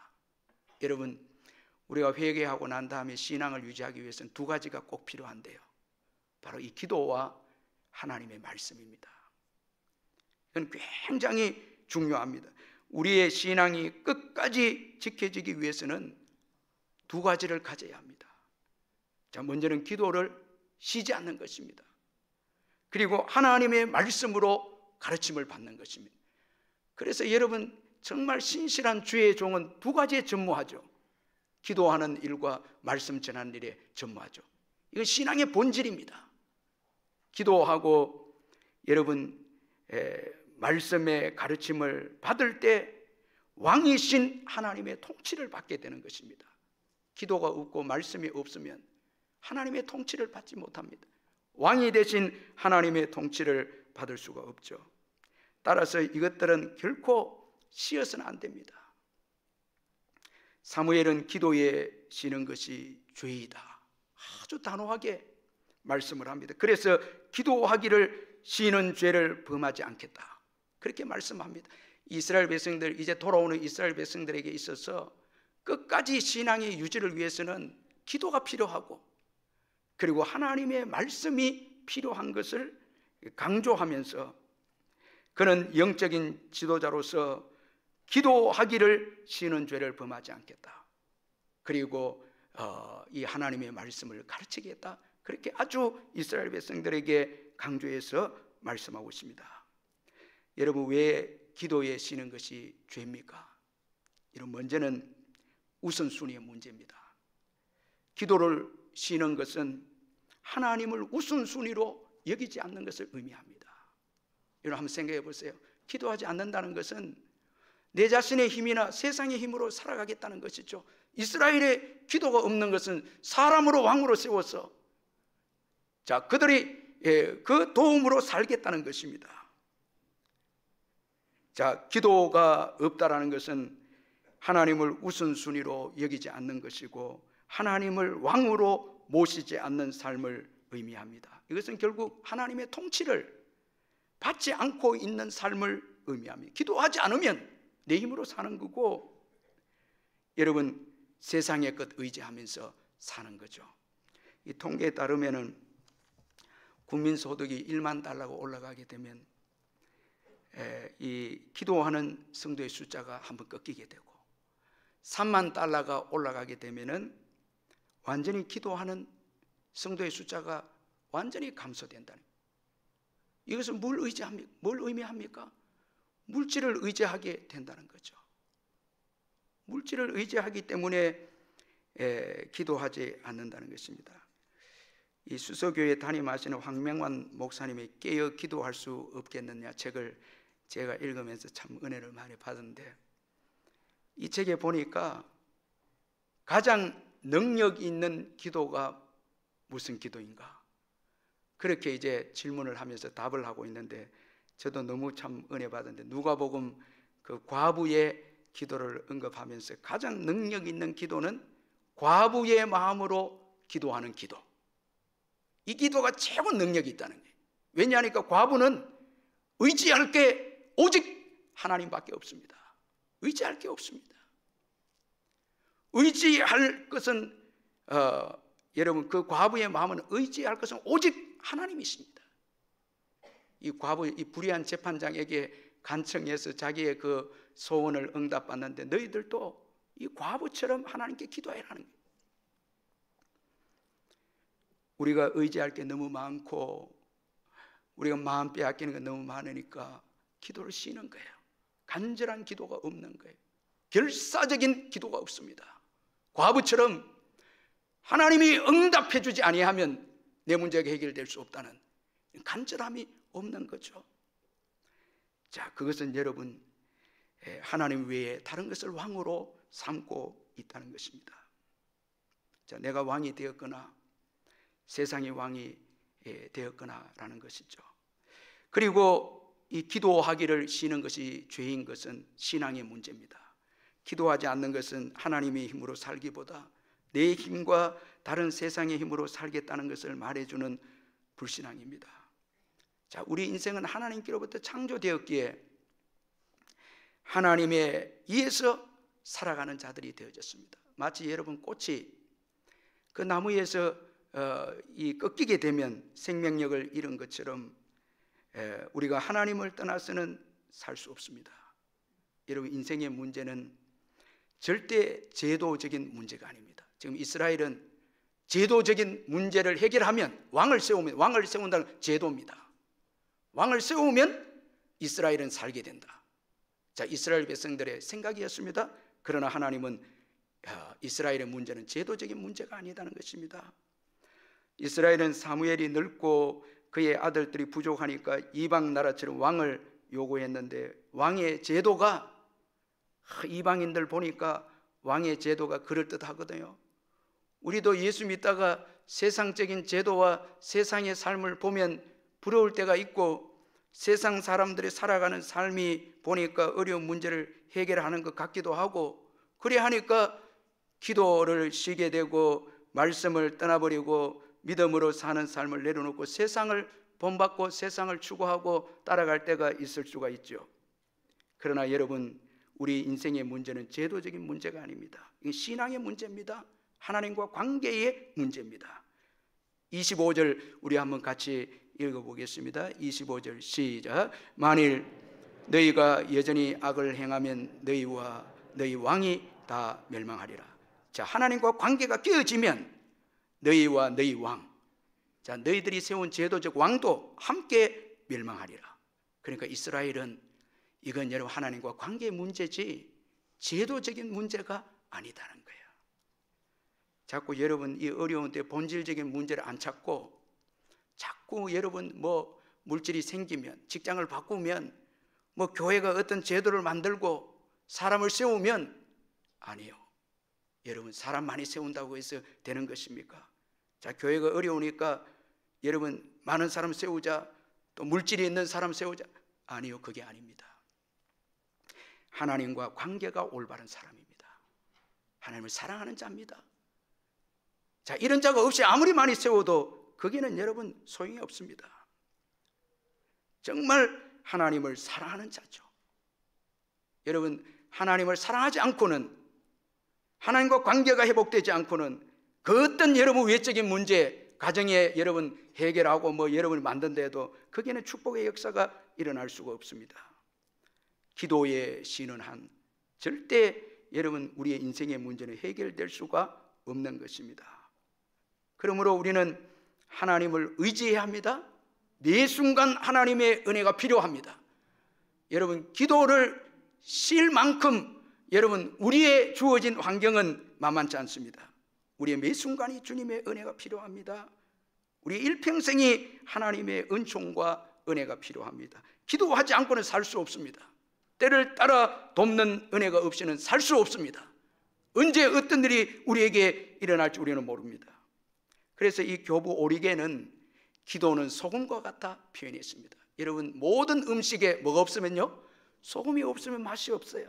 여러분, 우리가 회개하고 난 다음에 신앙을 유지하기 위해서는 두 가지가 꼭 필요한데요, 바로 이 기도와 하나님의 말씀입니다. 이건 굉장히 중요합니다. 우리의 신앙이 끝까지 지켜지기 위해서는 두 가지를 가져야 합니다. 자, 먼저는 기도를 쉬지 않는 것입니다. 그리고 하나님의 말씀으로 가르침을 받는 것입니다. 그래서 여러분 정말 신실한 주의 종은 두 가지에 전무하죠. 기도하는 일과 말씀 전하는 일에 전무하죠. 이건 신앙의 본질입니다. 기도하고 여러분 말씀의 가르침을 받을 때 왕이신 하나님의 통치를 받게 되는 것입니다. 기도가 없고 말씀이 없으면 하나님의 통치를 받지 못합니다. 왕이 되신 하나님의 통치를 받을 수가 없죠. 따라서 이것들은 결코 쉬어서는 안 됩니다. 사무엘은 기도에 쉬는 것이 죄이다, 아주 단호하게 말씀을 합니다. 그래서 기도하기를 쉬는 죄를 범하지 않겠다, 그렇게 말씀합니다. 이스라엘 백성들, 이제 돌아오는 이스라엘 백성들에게 있어서 끝까지 신앙의 유지를 위해서는 기도가 필요하고, 그리고 하나님의 말씀이 필요한 것을 강조하면서 그는 영적인 지도자로서 기도하기를 쉬는 죄를 범하지 않겠다, 그리고 이 하나님의 말씀을 가르치겠다, 그렇게 아주 이스라엘 백성들에게 강조해서 말씀하고 있습니다. 여러분, 왜 기도에 쉬는 것이 죄입니까? 이런 문제는 우선순위의 문제입니다. 기도를 쉬는 것은 하나님을 우선순위로 여기지 않는 것을 의미합니다. 여러분 한번 생각해 보세요. 기도하지 않는다는 것은 내 자신의 힘이나 세상의 힘으로 살아가겠다는 것이죠. 이스라엘의 기도가 없는 것은 사람으로 왕으로 세워서 그들이 그 도움으로 살겠다는 것입니다. 기도가 없다라는 것은 하나님을 우선순위로 여기지 않는 것이고 하나님을 왕으로 모시지 않는 삶을 의미합니다. 이것은 결국 하나님의 통치를 받지 않고 있는 삶을 의미합니다. 기도하지 않으면 내 힘으로 사는 거고, 여러분, 세상의 것 의지하면서 사는 거죠. 이 통계에 따르면은 국민소득이 1만 달러가 올라가게 되면 이 기도하는 성도의 숫자가 한번 꺾이게 되고, 3만 달러가 올라가게 되면은 완전히 기도하는 성도의 숫자가 완전히 감소된다는 거예요. 이것은 뭘 의지합니까? 뭘 의미합니까? 물질을 의지하게 된다는 거죠. 물질을 의지하기 때문에 기도하지 않는다는 것입니다. 이 수서교회 담임하시는 황명환 목사님의 깨어 기도할 수 없겠느냐 책을 제가 읽으면서 참 은혜를 많이 받았는데, 이 책에 보니까 가장 능력 있는 기도가 무슨 기도인가, 그렇게 이제 질문을 하면서 답을 하고 있는데, 저도 너무 참 은혜 받았는데, 누가복음 그 과부의 기도를 언급하면서 가장 능력 있는 기도는 과부의 마음으로 기도하는 기도, 이 기도가 최고 능력이 있다는 거예요. 왜냐하니까 과부는 의지할 게 오직 하나님밖에 없습니다. 의지할 게 없습니다. 의지할 것은 여러분, 그 과부의 마음은 의지할 것은 오직 하나님이십니다. 이 과부, 이 불의한 재판장에게 간청해서 자기의 그 소원을 응답받는데, 너희들도 이 과부처럼 하나님께 기도해라는 거예요. 우리가 의지할 게 너무 많고 우리가 마음 빼앗기는 게 너무 많으니까 기도를 쉬는 거예요. 간절한 기도가 없는 거예요. 결사적인 기도가 없습니다. 과부처럼 하나님이 응답해 주지 아니하면 내 문제가 해결될 수 없다는 간절함이 없는 거죠. 그것은 여러분, 하나님 외에 다른 것을 왕으로 삼고 있다는 것입니다. 내가 왕이 되었거나 세상의 왕이 되었거나 라는 것이죠. 그리고 이 기도하기를 쉬는 것이 죄인 것은 신앙의 문제입니다. 기도하지 않는 것은 하나님의 힘으로 살기보다 내 힘과 다른 세상의 힘으로 살겠다는 것을 말해주는 불신앙입니다. 우리 인생은 하나님께로부터 창조되었기에 하나님에 의해서 살아가는 자들이 되어졌습니다. 마치 여러분, 꽃이 그 나무에서 이 꺾이게 되면 생명력을 잃은 것처럼 우리가 하나님을 떠나서는 살 수 없습니다. 여러분, 인생의 문제는 절대 제도적인 문제가 아닙니다. 지금 이스라엘은 제도적인 문제를 해결하면 왕을 세운다는 제도입니다. 왕을 세우면 이스라엘은 살게 된다. 이스라엘 백성들의 생각이었습니다. 그러나 하나님은 이스라엘의 문제는 제도적인 문제가 아니다는 것입니다. 이스라엘은 사무엘이 늙고 그의 아들들이 부족하니까 이방 나라처럼 왕을 요구했는데, 왕의 제도가, 이방인들 보니까 왕의 제도가 그럴듯하거든요. 우리도 예수 믿다가 세상적인 제도와 세상의 삶을 보면 부러울 때가 있고, 세상 사람들이 살아가는 삶이 보니까 어려운 문제를 해결하는 것 같기도 하고, 그래 하니까 기도를 쉬게 되고 말씀을 떠나버리고 믿음으로 사는 삶을 내려놓고 세상을 본받고 세상을 추구하고 따라갈 때가 있을 수가 있죠. 그러나 여러분, 우리 인생의 문제는 제도적인 문제가 아닙니다. 이게 신앙의 문제입니다. 하나님과 관계의 문제입니다. 25절 우리 한번 같이 읽어보겠습니다. 25절 시작. 만일 너희가 여전히 악을 행하면 너희와 너희 왕이 다 멸망하리라. 자, 하나님과 관계가 깨어지면 너희와 너희 왕, 자, 너희들이 세운 제도적 왕도 함께 멸망하리라. 그러니까 이스라엘은 이건 여러분 하나님과 관계의 문제지 제도적인 문제가 아니다는 거예요. 자꾸 여러분 이 어려운 때 본질적인 문제를 안 찾고 자꾸 여러분 뭐 물질이 생기면, 직장을 바꾸면, 뭐 교회가 어떤 제도를 만들고 사람을 세우면, 아니요. 여러분, 사람 많이 세운다고 해서 되는 것입니까? 자, 교회가 어려우니까 여러분 많은 사람 세우자, 또 물질이 있는 사람 세우자, 아니요, 그게 아닙니다. 하나님과 관계가 올바른 사람입니다. 하나님을 사랑하는 자입니다. 자, 이런 자가 없이 아무리 많이 세워도 거기는 여러분 소용이 없습니다. 정말 하나님을 사랑하는 자죠. 여러분, 하나님을 사랑하지 않고는, 하나님과 관계가 회복되지 않고는 그 어떤 여러분 외적인 문제, 가정에 여러분 해결하고 뭐 여러분을 만든데도 거기에는 축복의 역사가 일어날 수가 없습니다. 기도의 쉬는 한 절대 여러분 우리의 인생의 문제는 해결될 수가 없는 것입니다. 그러므로 우리는 하나님을 의지해야 합니다. 매 순간 하나님의 은혜가 필요합니다. 여러분, 기도를 쉴 만큼 여러분 우리의 주어진 환경은 만만치 않습니다. 우리의 매 순간이 주님의 은혜가 필요합니다. 우리 일평생이 하나님의 은총과 은혜가 필요합니다. 기도하지 않고는 살 수 없습니다. 때를 따라 돕는 은혜가 없이는 살 수 없습니다. 언제 어떤 일이 우리에게 일어날지 우리는 모릅니다. 그래서 이 교부 오리게는 기도는 소금과 같다 표현했습니다. 여러분, 모든 음식에 뭐가 없으면요, 소금이 없으면 맛이 없어요.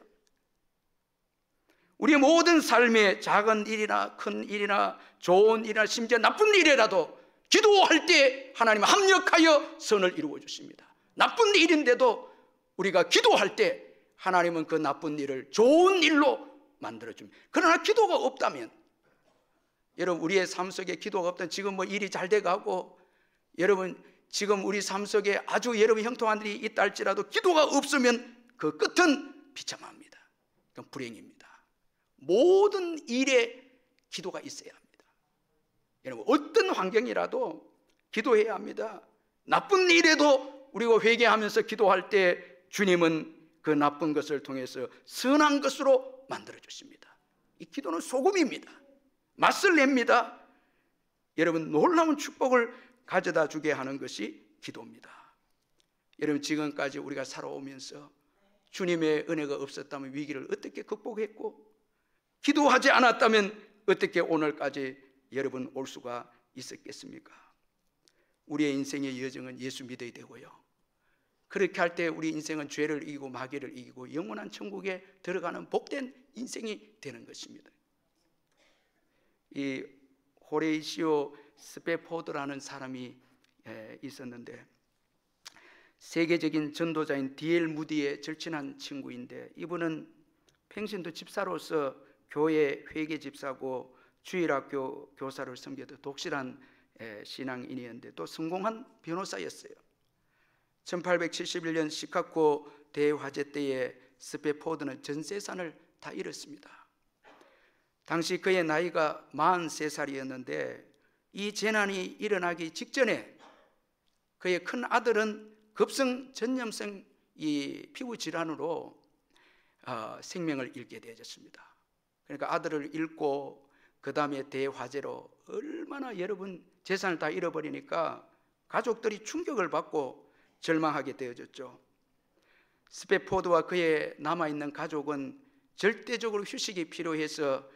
우리의 모든 삶의 작은 일이나 큰 일이나 좋은 일이나 심지어 나쁜 일이라도 기도할 때 하나님은 합력하여 선을 이루어 주십니다. 나쁜 일인데도 우리가 기도할 때 하나님은 그 나쁜 일을 좋은 일로 만들어 줍니다. 그러나 기도가 없다면, 여러분 우리의 삶 속에 기도가 없다면 지금 뭐 일이 잘 돼가고, 여러분 지금 우리 삶 속에 아주 여러분 형통한 일이 있다 할지라도 기도가 없으면 그 끝은 비참합니다. 그건 불행입니다. 모든 일에 기도가 있어야 합니다. 여러분, 어떤 환경이라도 기도해야 합니다. 나쁜 일에도 우리가 회개하면서 기도할 때 주님은 그 나쁜 것을 통해서 선한 것으로 만들어 주십니다. 이 기도는 소금입니다. 맛을 냅니다. 여러분, 놀라운 축복을 가져다 주게 하는 것이 기도입니다. 여러분, 지금까지 우리가 살아오면서 주님의 은혜가 없었다면 위기를 어떻게 극복했고, 기도하지 않았다면 어떻게 오늘까지 여러분 올 수가 있었겠습니까? 우리의 인생의 여정은 예수 믿어야 되고요, 그렇게 할 때 우리 인생은 죄를 이기고 마귀를 이기고 영원한 천국에 들어가는 복된 인생이 되는 것입니다. 이 호레이시오 스페포드라는 사람이 있었는데, 세계적인 전도자인 D.L. 무디의 절친한 친구인데, 이분은 평신도 집사로서 교회 회계 집사고 주일학교 교사를 섬기던 독실한 신앙인이었는데 또 성공한 변호사였어요. 1871년 시카고 대화재 때에 스페포드는 전 재산을 다 잃었습니다. 당시 그의 나이가 43살이었는데 이 재난이 일어나기 직전에 그의 큰 아들은 급성 전염성 이 피부 질환으로 생명을 잃게 되어졌습니다. 그러니까 아들을 잃고 그 다음에 대화재로 얼마나 여러분 재산을 다 잃어버리니까 가족들이 충격을 받고 절망하게 되어졌죠. 스페포드와 그의 남아있는 가족은 절대적으로 휴식이 필요해서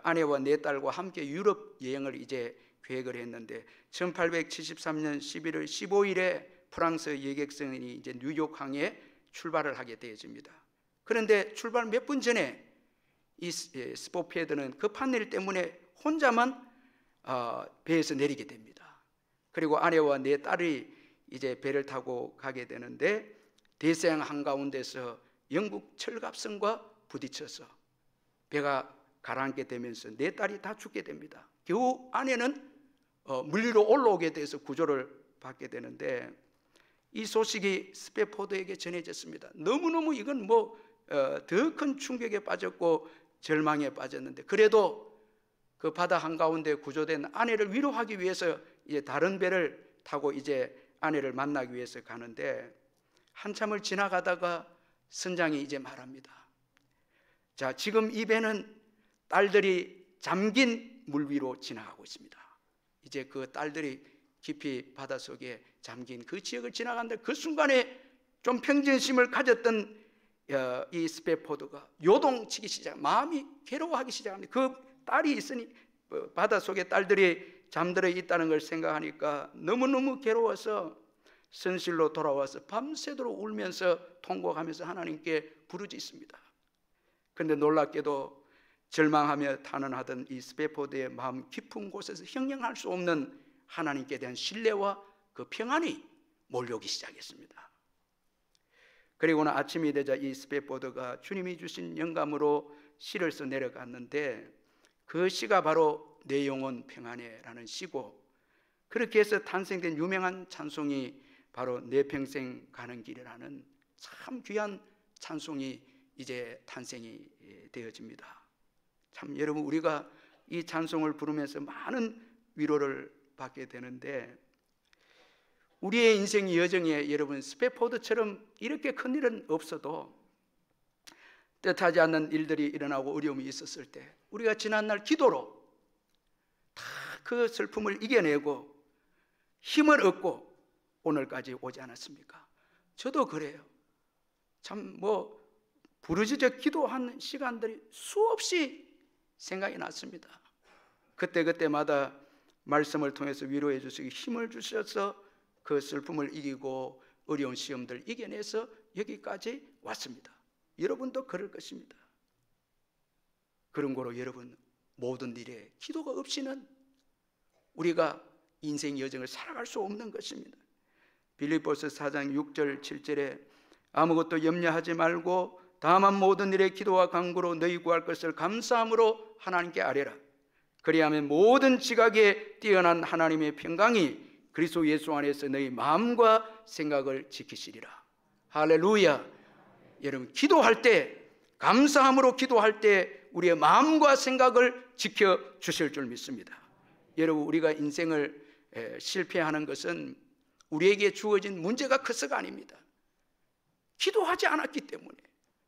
아내와 네 딸과 함께 유럽 여행을 이제 계획을 했는데 1873년 11월 15일에 프랑스 여객선이 이제 뉴욕항에 출발을 하게 되어집니다. 그런데 출발 몇 분 전에 이 스포피에드는 급한 일 때문에 혼자만 배에서 내리게 됩니다. 그리고 아내와 네 딸이 이제 배를 타고 가게 되는데 대서양 한가운데서 영국 철갑선과 부딪혀서 배가 가라앉게 되면서 네 딸이 다 죽게 됩니다. 겨우 아내는 물 위로 올라오게 돼서 구조를 받게 되는데 이 소식이 스패포드에게 전해졌습니다. 너무너무 이건 더 큰 충격에 빠졌고 절망에 빠졌는데, 그래도 그 바다 한가운데 구조된 아내를 위로하기 위해서 이제 다른 배를 타고 이제 아내를 만나기 위해서 가는데, 한참을 지나가다가 선장이 이제 말합니다. 자, 지금 이 배는 딸들이 잠긴 물 위로 지나가고 있습니다. 이제 그 딸들이 깊이 바닷속에 잠긴 그 지역을 지나가는데, 그 순간에 좀 평정심을 가졌던 이 스패포드가 요동치기 시작, 마음이 괴로워하기 시작합니다. 그 딸이 있으니, 바닷속에 딸들이 잠들어 있다는 걸 생각하니까 너무너무 괴로워서 선실로 돌아와서 밤새도록 울면서 통곡하면서 하나님께 부르짖습니다. 그런데 놀랍게도 절망하며 탄원하던 이 스패포드의 마음 깊은 곳에서 형용할 수 없는 하나님께 대한 신뢰와 그 평안이 몰려오기 시작했습니다. 그리고는 아침이 되자 이 스패포드가 주님이 주신 영감으로 시를 써 내려갔는데, 그 시가 바로 내 영혼 평안해라는 시고, 그렇게 해서 탄생된 유명한 찬송이 바로 내 평생 가는 길이라는 참 귀한 찬송이 이제 탄생이 되어집니다. 참 여러분, 우리가 이 찬송을 부르면서 많은 위로를 받게 되는데, 우리의 인생 여정에 여러분 스패포드처럼 이렇게 큰 일은 없어도 뜻하지 않는 일들이 일어나고 어려움이 있었을 때 우리가 지난날 기도로 다 그 슬픔을 이겨내고 힘을 얻고 오늘까지 오지 않았습니까? 저도 그래요. 참 부르짖어 기도한 시간들이 수없이 생각이 났습니다. 그때마다 말씀을 통해서 위로해 주시고 힘을 주셔서 그 슬픔을 이기고 어려운 시험들 이겨내서 여기까지 왔습니다. 여러분도 그럴 것입니다. 그런 거로 여러분, 모든 일에 기도가 없이는 우리가 인생 여정을 살아갈 수 없는 것입니다. 빌립보서 4장 6절 7절에 아무것도 염려하지 말고 다만 모든 일에 기도와 간구로 너희 구할 것을 감사함으로 하나님께 아뢰라. 그리하면 모든 지각에 뛰어난 하나님의 평강이 그리스도 예수 안에서 너희 마음과 생각을 지키시리라. 할렐루야. 여러분, 기도할 때, 감사함으로 기도할 때 우리의 마음과 생각을 지켜주실 줄 믿습니다. 여러분, 우리가 인생을 실패하는 것은 우리에게 주어진 문제가 커서가 아닙니다. 기도하지 않았기 때문에,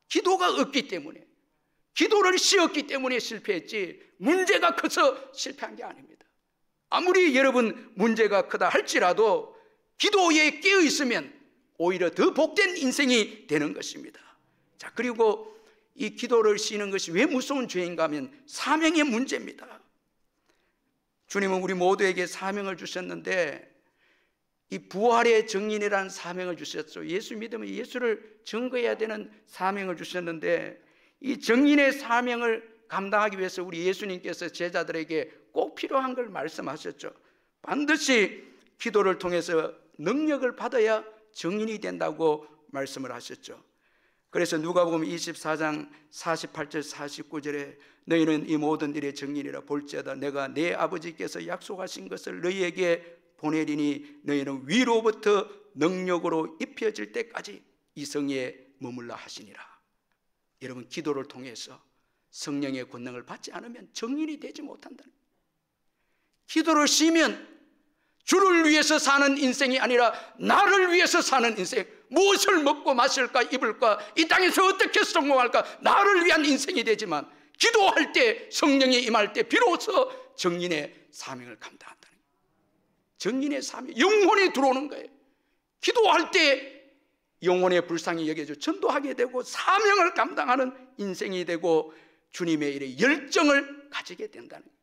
기도가 없기 때문에, 기도를 씌웠기 때문에 실패했지 문제가 커서 실패한 게 아닙니다. 아무리 여러분 문제가 크다 할지라도 기도에 깨어 있으면 오히려 더 복된 인생이 되는 것입니다. 자, 그리고 이 기도를 씌는 것이 왜 무서운 죄인가 하면 사명의 문제입니다. 주님은 우리 모두에게 사명을 주셨는데, 이 부활의 증인이라는 사명을 주셨죠. 예수 믿으면 예수를 증거해야 되는 사명을 주셨는데, 이 증인의 사명을 감당하기 위해서 우리 예수님께서 제자들에게 꼭 필요한 걸 말씀하셨죠. 반드시 기도를 통해서 능력을 받아야 증인이 된다고 말씀을 하셨죠. 그래서 누가복음 24장 48절 49절에 너희는 이 모든 일의 증인이라 볼지어다 내가 내 아버지께서 약속하신 것을 너희에게 보내리니 너희는 위로부터 능력으로 입혀질 때까지 이 성에 머물라 하시니라. 여러분, 기도를 통해서 성령의 권능을 받지 않으면 증인이 되지 못한다는 거예요. 기도를 쉬면 주를 위해서 사는 인생이 아니라 나를 위해서 사는 인생, 무엇을 먹고 마실까 입을까 이 땅에서 어떻게 성공할까 나를 위한 인생이 되지만, 기도할 때 성령이 임할 때 비로소 증인의 사명을 감당한다는 거예요. 증인의 사명, 영혼이 들어오는 거예요. 기도할 때 영혼의 불쌍히 여겨져 전도하게 되고 사명을 감당하는 인생이 되고 주님의 일에 열정을 가지게 된다는 거예요.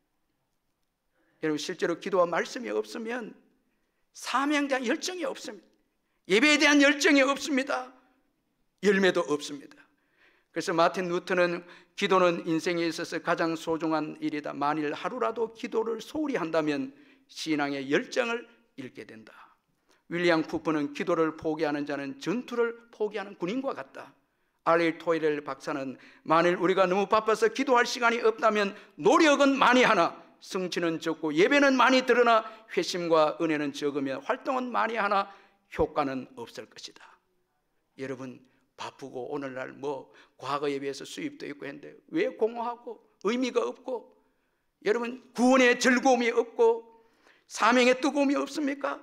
여러분, 실제로 기도와 말씀이 없으면 사명에 대한 열정이 없습니다. 예배에 대한 열정이 없습니다. 열매도 없습니다. 그래서 마틴 루터는 기도는 인생에 있어서 가장 소중한 일이다. 만일 하루라도 기도를 소홀히 한다면 신앙의 열정을 잃게 된다. 윌리엄 쿠퍼는 기도를 포기하는 자는 전투를 포기하는 군인과 같다. 알릴 토이렐 박사는 만일 우리가 너무 바빠서 기도할 시간이 없다면 노력은 많이 하나 성취는 적고 예배는 많이 드러나 회심과 은혜는 적으며 활동은 많이 하나 효과는 없을 것이다. 여러분, 바쁘고 오늘날 과거 예배에서 수입도 있고 했는데 왜 공허하고 의미가 없고, 여러분, 구원의 즐거움이 없고 사명의 뜨거움이 없습니까?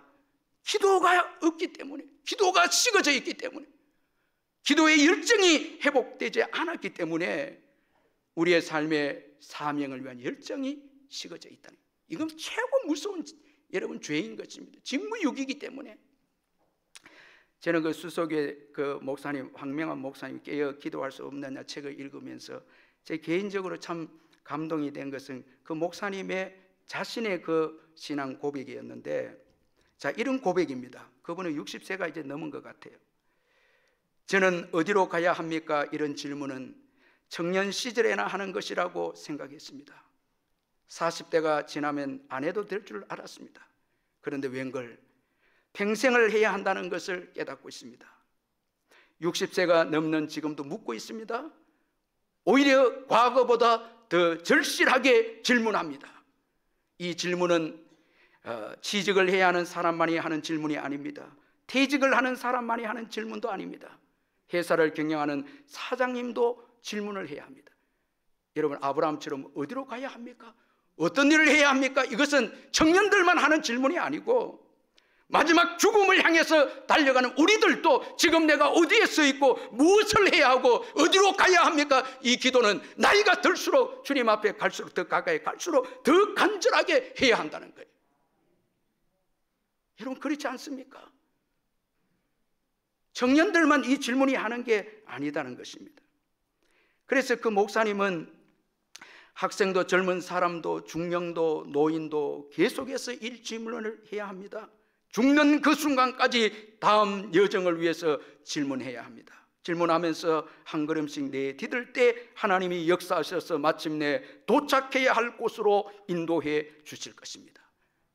기도가 없기 때문에, 기도가 식어져 있기 때문에, 기도의 열정이 회복되지 않았기 때문에 우리의 삶의 사명을 위한 열정이 식어져 있다는, 이건 최고 무서운 여러분 죄인 것입니다. 직무유기이기 때문에. 저는 그 수석의 그 목사님, 황명환 목사님 깨어 기도할 수 없느냐 책을 읽으면서 제 개인적으로 참 감동이 된 것은 그 목사님의 자신의 그 신앙 고백이었는데, 자, 이런 고백입니다. 그분은 60세가 이제 넘은 것 같아요. 저는 어디로 가야 합니까? 이런 질문은 청년 시절에나 하는 것이라고 생각했습니다. 40대가 지나면 안 해도 될 줄 알았습니다. 그런데 웬걸 평생을 해야 한다는 것을 깨닫고 있습니다. 60세가 넘는 지금도 묻고 있습니다. 오히려 과거보다 더 절실하게 질문합니다. 이 질문은 취직을 해야 하는 사람만이 하는 질문이 아닙니다. 퇴직을 하는 사람만이 하는 질문도 아닙니다. 회사를 경영하는 사장님도 질문을 해야 합니다. 여러분, 아브라함처럼 어디로 가야 합니까? 어떤 일을 해야 합니까? 이것은 청년들만 하는 질문이 아니고 마지막 죽음을 향해서 달려가는 우리들도 지금 내가 어디에 서 있고 무엇을 해야 하고 어디로 가야 합니까? 이 기도는 나이가 들수록, 주님 앞에 갈수록, 더 가까이 갈수록 더 간절하게 해야 한다는 거예요. 여러분, 그렇지 않습니까? 청년들만 이 질문이 하는 게 아니다는 것입니다. 그래서 그 목사님은 학생도 젊은 사람도 중년도 노인도 계속해서 이 질문을 해야 합니다. 죽는 그 순간까지 다음 여정을 위해서 질문해야 합니다. 질문하면서 한 걸음씩 내디딜 때 하나님이 역사하셔서 마침내 도착해야 할 곳으로 인도해 주실 것입니다.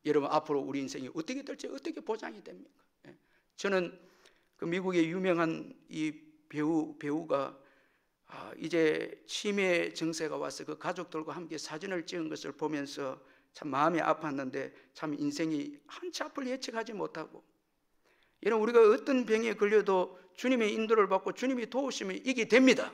여러분, 앞으로 우리 인생이 어떻게 될지 어떻게 보장이 됩니까? 저는 그 미국의 유명한 이 배우가 이제 치매 증세가 와서 그 가족들과 함께 사진을 찍은 것을 보면서 참 마음이 아팠는데, 참 인생이 한치 앞을 예측하지 못하고, 이런 우리가 어떤 병에 걸려도 주님의 인도를 받고 주님이 도우시면 이게 됩니다.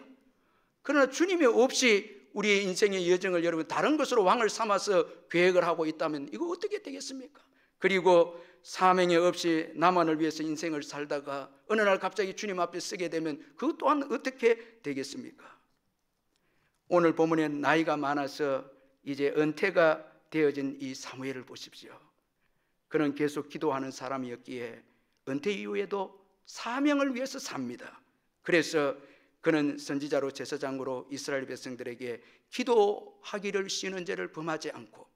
그러나 주님이 없이 우리의 인생의 여정을 여러분 다른 것으로 왕을 삼아서 계획을 하고 있다면 이거 어떻게 되겠습니까? 그리고 사명이 없이 나만을 위해서 인생을 살다가 어느 날 갑자기 주님 앞에 서게 되면 그것 또한 어떻게 되겠습니까? 오늘 본문에 나이가 많아서 이제 은퇴가 되어진 이 사무엘을 보십시오. 그는 계속 기도하는 사람이었기에 은퇴 이후에도 사명을 위해서 삽니다. 그래서 그는 선지자로 제사장으로 이스라엘 백성들에게 기도하기를 쉬는 죄를 범하지 않고,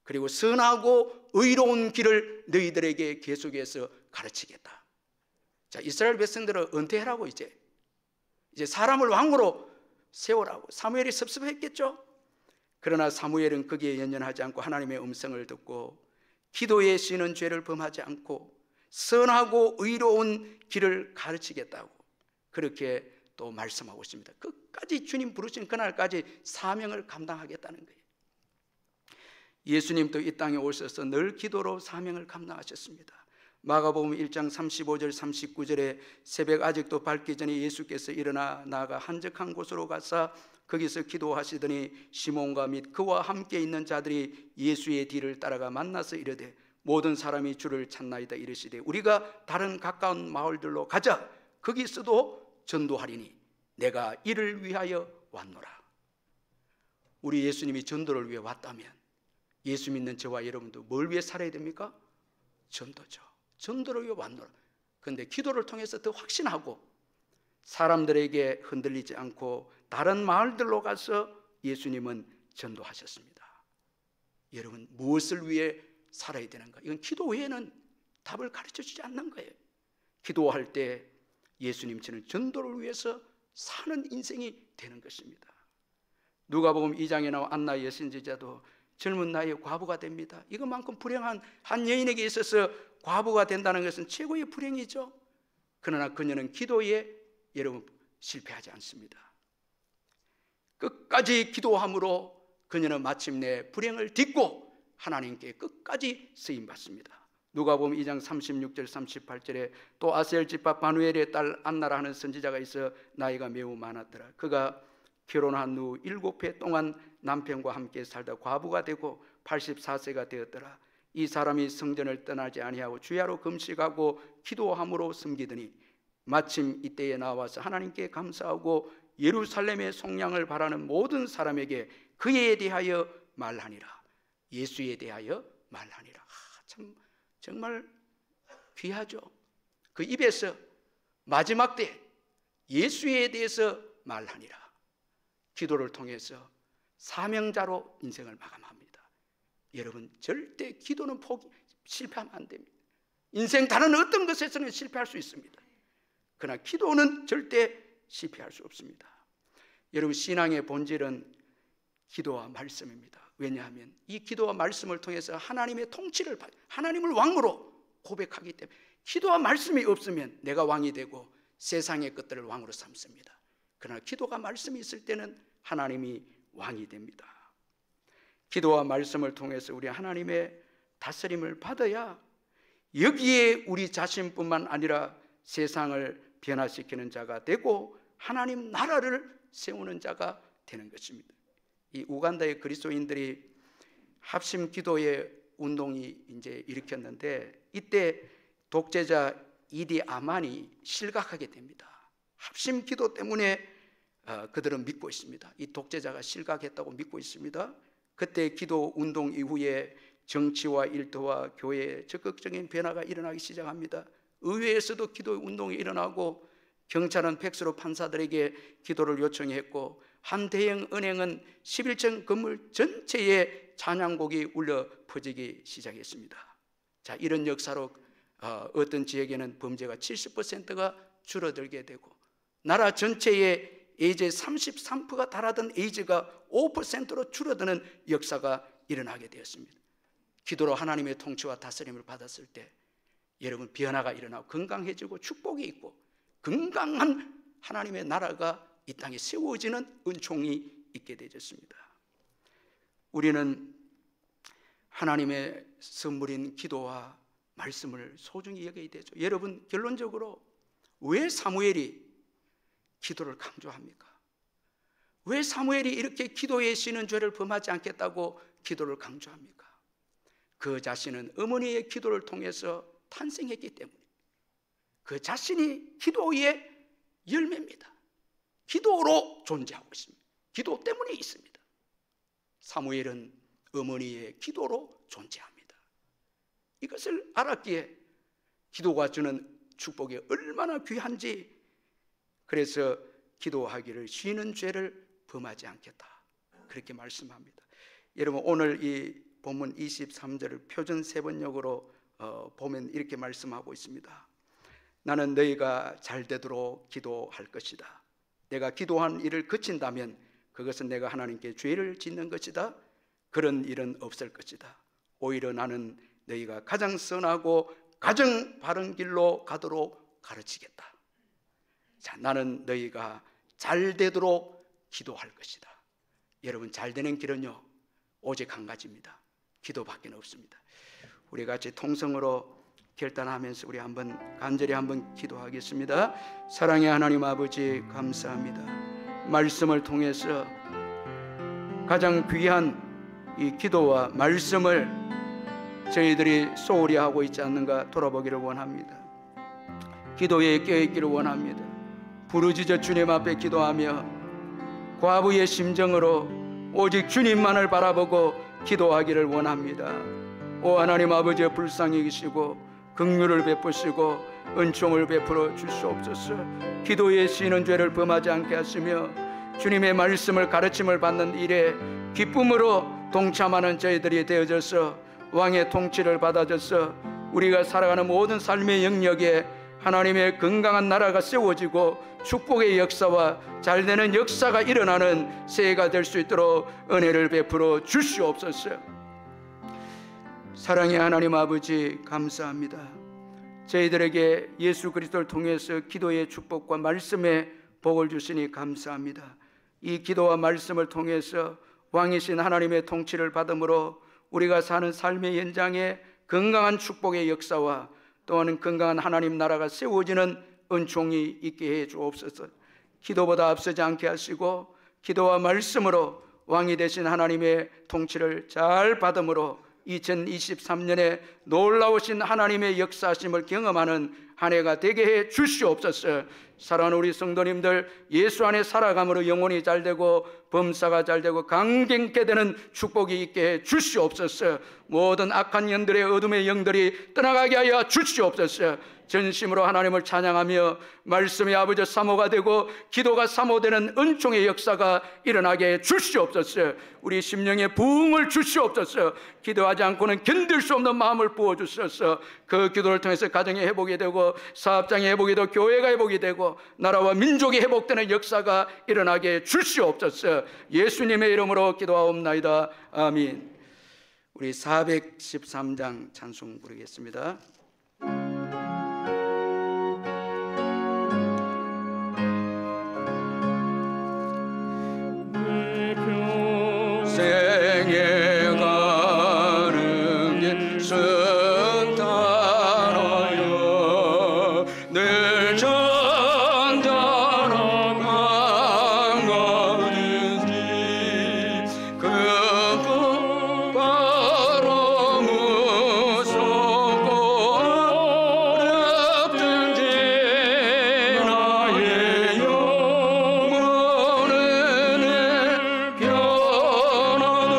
그리고 선하고 의로운 길을 너희들에게 계속해서 가르치겠다. 자, 이스라엘 백성들은 은퇴하라고 이제 사람을 왕으로 세우라고. 사무엘이 섭섭했겠죠. 그러나 사무엘은 거기에 연연하지 않고 하나님의 음성을 듣고 기도에 쉬는 죄를 범하지 않고 선하고 의로운 길을 가르치겠다고 그렇게 또 말씀하고 있습니다. 끝까지 주님 부르신 그날까지 사명을 감당하겠다는 거예요. 예수님도 이 땅에 오셔서 늘 기도로 사명을 감당하셨습니다. 마가복음 1장 35절 39절에 새벽 아직도 밝기 전에 예수께서 일어나 나아가 한적한 곳으로 가사 거기서 기도하시더니 시몬과 및 그와 함께 있는 자들이 예수의 뒤를 따라가 만나서 이르되 모든 사람이 주를 찾나이다 이르시되 우리가 다른 가까운 마을들로 가자. 거기서도 전도하리니 내가 이를 위하여 왔노라. 우리 예수님이 전도를 위해 왔다면 예수 믿는 저와 여러분도 뭘 위해 살아야 됩니까? 전도죠. 전도를 위해 왔노라. 그런데 기도를 통해서 더 확신하고 사람들에게 흔들리지 않고 다른 마을들로 가서 예수님은 전도하셨습니다. 여러분, 무엇을 위해 살아야 되는가? 이건 기도 외에는 답을 가르쳐 주지 않는 거예요. 기도할 때 예수님처럼 전도를 위해서 사는 인생이 되는 것입니다. 누가복음 2장에 나온 안나 여신제자도 젊은 나이에 과부가 됩니다. 이것만큼 불행한 한 여인에게 있어서 과부가 된다는 것은 최고의 불행이죠. 그러나 그녀는 기도에 여러분 실패하지 않습니다. 끝까지 기도함으로 그녀는 마침내 불행을 딛고 하나님께 끝까지 쓰임받습니다. 누가복음 2장 36절 38절에 또 아셀 집합 바누엘의 딸 안나라 하는 선지자가 있어 나이가 매우 많았더라. 그가 결혼한 후 7해 동안 남편과 함께 살다 과부가 되고 84세가 되었더라. 이 사람이 성전을 떠나지 아니하고 주야로 금식하고 기도함으로 섬기더니 마침 이때에 나와서 하나님께 감사하고 예루살렘의 속량을 바라는 모든 사람에게 그에 대하여 말하니라. 예수에 대하여 말하니라. 참 정말 귀하죠. 그 입에서 마지막 때 예수에 대해서 말하니라. 기도를 통해서 사명자로 인생을 마감합니다. 여러분, 절대 기도는 실패하면 안 됩니다. 인생 다른 어떤 것에서는 실패할 수 있습니다. 그러나 기도는 절대 실패할 수 없습니다. 여러분, 신앙의 본질은 기도와 말씀입니다. 왜냐하면 이 기도와 말씀을 통해서 하나님의 통치를 하나님을 왕으로 고백하기 때문에, 기도와 말씀이 없으면 내가 왕이 되고 세상의 것들을 왕으로 삼습니다. 그러나 기도가 말씀이 있을 때는 하나님이 왕이 됩니다. 기도와 말씀을 통해서 우리 하나님의 다스림을 받아야 여기에 우리 자신뿐만 아니라 세상을 변화시키는 자가 되고 하나님 나라를 세우는 자가 되는 것입니다. 이 우간다의 그리스도인들이 합심 기도의 운동이 이제 일으켰는데, 이때 독재자 이디 아만이 실각하게 됩니다. 합심 기도 때문에 그들은 믿고 있습니다. 이 독재자가 실각했다고 믿고 있습니다. 그때 기도 운동 이후에 정치와 일터와 교회에 적극적인 변화가 일어나기 시작합니다. 의회에서도 기도 운동이 일어나고 경찰은 팩스로 판사들에게 기도를 요청했고 한 대형 은행은 11층 건물 전체에 찬양곡이 울려 퍼지기 시작했습니다. 자, 이런 역사로 어떤 지역에는 범죄가 70%가 줄어들게 되고 나라 전체에 에이즈 33%가 달하던 에이즈가 5%로 줄어드는 역사가 일어나게 되었습니다. 기도로 하나님의 통치와 다스림을 받았을 때 여러분 변화가 일어나고 건강해지고 축복이 있고 건강한 하나님의 나라가 이 땅에 세워지는 은총이 있게 되었습니다. 우리는 하나님의 선물인 기도와 말씀을 소중히 여겨야 되죠. 여러분, 결론적으로 왜 사무엘이 기도를 강조합니까? 왜 사무엘이 이렇게 기도에 쉬는 죄를 범하지 않겠다고 기도를 강조합니까? 그 자신은 어머니의 기도를 통해서 탄생했기 때문에 그 자신이 기도의 열매입니다. 기도로 존재하고 있습니다. 기도 때문에 있습니다. 사무엘은 어머니의 기도로 존재합니다. 이것을 알았기에 기도가 주는 축복이 얼마나 귀한지, 그래서 기도하기를 쉬는 죄를 범하지 않겠다 그렇게 말씀합니다. 여러분, 오늘 이 본문 23절을 표준 세번역으로 보면 이렇게 말씀하고 있습니다. 나는 너희가 잘 되도록 기도할 것이다. 내가 기도한 일을 그친다면 그것은 내가 하나님께 죄를 짓는 것이다. 그런 일은 없을 것이다. 오히려 나는 너희가 가장 선하고 가장 바른 길로 가도록 가르치겠다. 자, 나는 너희가 잘 되도록 기도할 것이다. 여러분, 잘 되는 길은요 오직 한 가지입니다. 기도밖에 없습니다. 우리 같이 통성으로 결단하면서 우리 한번 간절히 한번 기도하겠습니다. 사랑의 하나님 아버지, 감사합니다. 말씀을 통해서 가장 귀한 이 기도와 말씀을 저희들이 소홀히 하고 있지 않는가 돌아보기를 원합니다. 기도에 깨어있기를 원합니다. 부르짖어 주님 앞에 기도하며 과부의 심정으로 오직 주님만을 바라보고 기도하기를 원합니다. 오 하나님 아버지, 불쌍히 계시고 긍휼을 베푸시고 은총을 베풀어 주시옵소서. 기도에 쉬는 죄를 범하지 않게 하시며 주님의 말씀을 가르침을 받는 일에 기쁨으로 동참하는 저희들이 되어져서 왕의 통치를 받아줘서 우리가 살아가는 모든 삶의 영역에 하나님의 건강한 나라가 세워지고 축복의 역사와 잘되는 역사가 일어나는 새해가 될 수 있도록 은혜를 베풀어 주시옵소서. 사랑의 하나님 아버지, 감사합니다. 저희들에게 예수 그리스도를 통해서 기도의 축복과 말씀의 복을 주시니 감사합니다. 이 기도와 말씀을 통해서 왕이신 하나님의 통치를 받음으로 우리가 사는 삶의 현장에 건강한 축복의 역사와 또한 건강한 하나님 나라가 세워지는 은총이 있게 해 주옵소서. 기도보다 앞서지 않게 하시고 기도와 말씀으로 왕이 되신 하나님의 통치를 잘 받음으로 2023년에 놀라우신 하나님의 역사하심을 경험하는 한 해가 되게 해 주시옵소서. 사랑하는 우리 성도님들, 예수 안에 살아감으로 영혼이 잘되고 범사가 잘되고 강경케 되는 축복이 있게 해 주시옵소서. 모든 악한 영들의 어둠의 영들이 떠나가게 하여 주시옵소서. 전심으로 하나님을 찬양하며 말씀의 아버지 사모가 되고 기도가 사모되는 은총의 역사가 일어나게 해 주시옵소서. 우리 심령에 부흥을 주시옵소서. 기도하지 않고는 견딜 수 없는 마음을 부어주셔서 그 기도를 통해서 가정이 회복이 되고 사업장이 회복이 되고 교회가 회복이 되고 나라와 민족이 회복되는 역사가 일어나게 해 주시옵소서. 예수님의 이름으로 기도하옵나이다. 아멘. 우리 413장 찬송 부르겠습니다. 생에 가는 길 성탄하여 늘 전달하고 가든지 그 복 바로 무섭고 어렵든지 나의 영혼은 변하도록.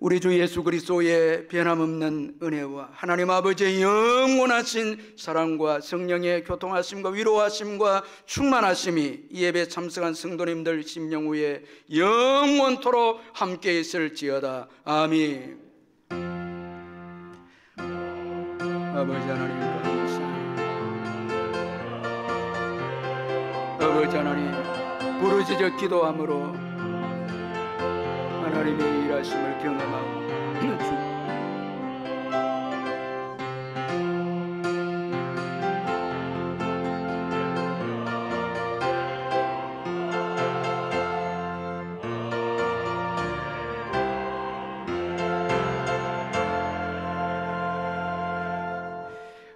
우리 주 예수 그리스도의 변함없는 은혜와 하나님 아버지의 영원하신 사랑과 성령의 교통하심과 위로하심과 충만하심이 이 예배에 참석한 성도님들 심령 위에 영원토록 함께 있을지어다. 아멘. 아버지 하나님 감사합니다. 아버지 하나님 부르짖어 기도함으로 하나님의 일하심을 경험하고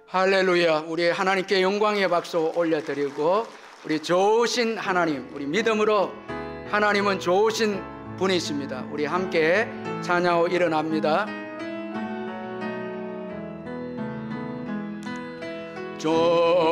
할렐루야. 우리 하나님께 영광의 박수 올려드리고 우리 좋으신 하나님, 우리 믿음으로 하나님은 좋으신 분이십니다. 우리 함께 찬양하고 일어납니다. 좋으신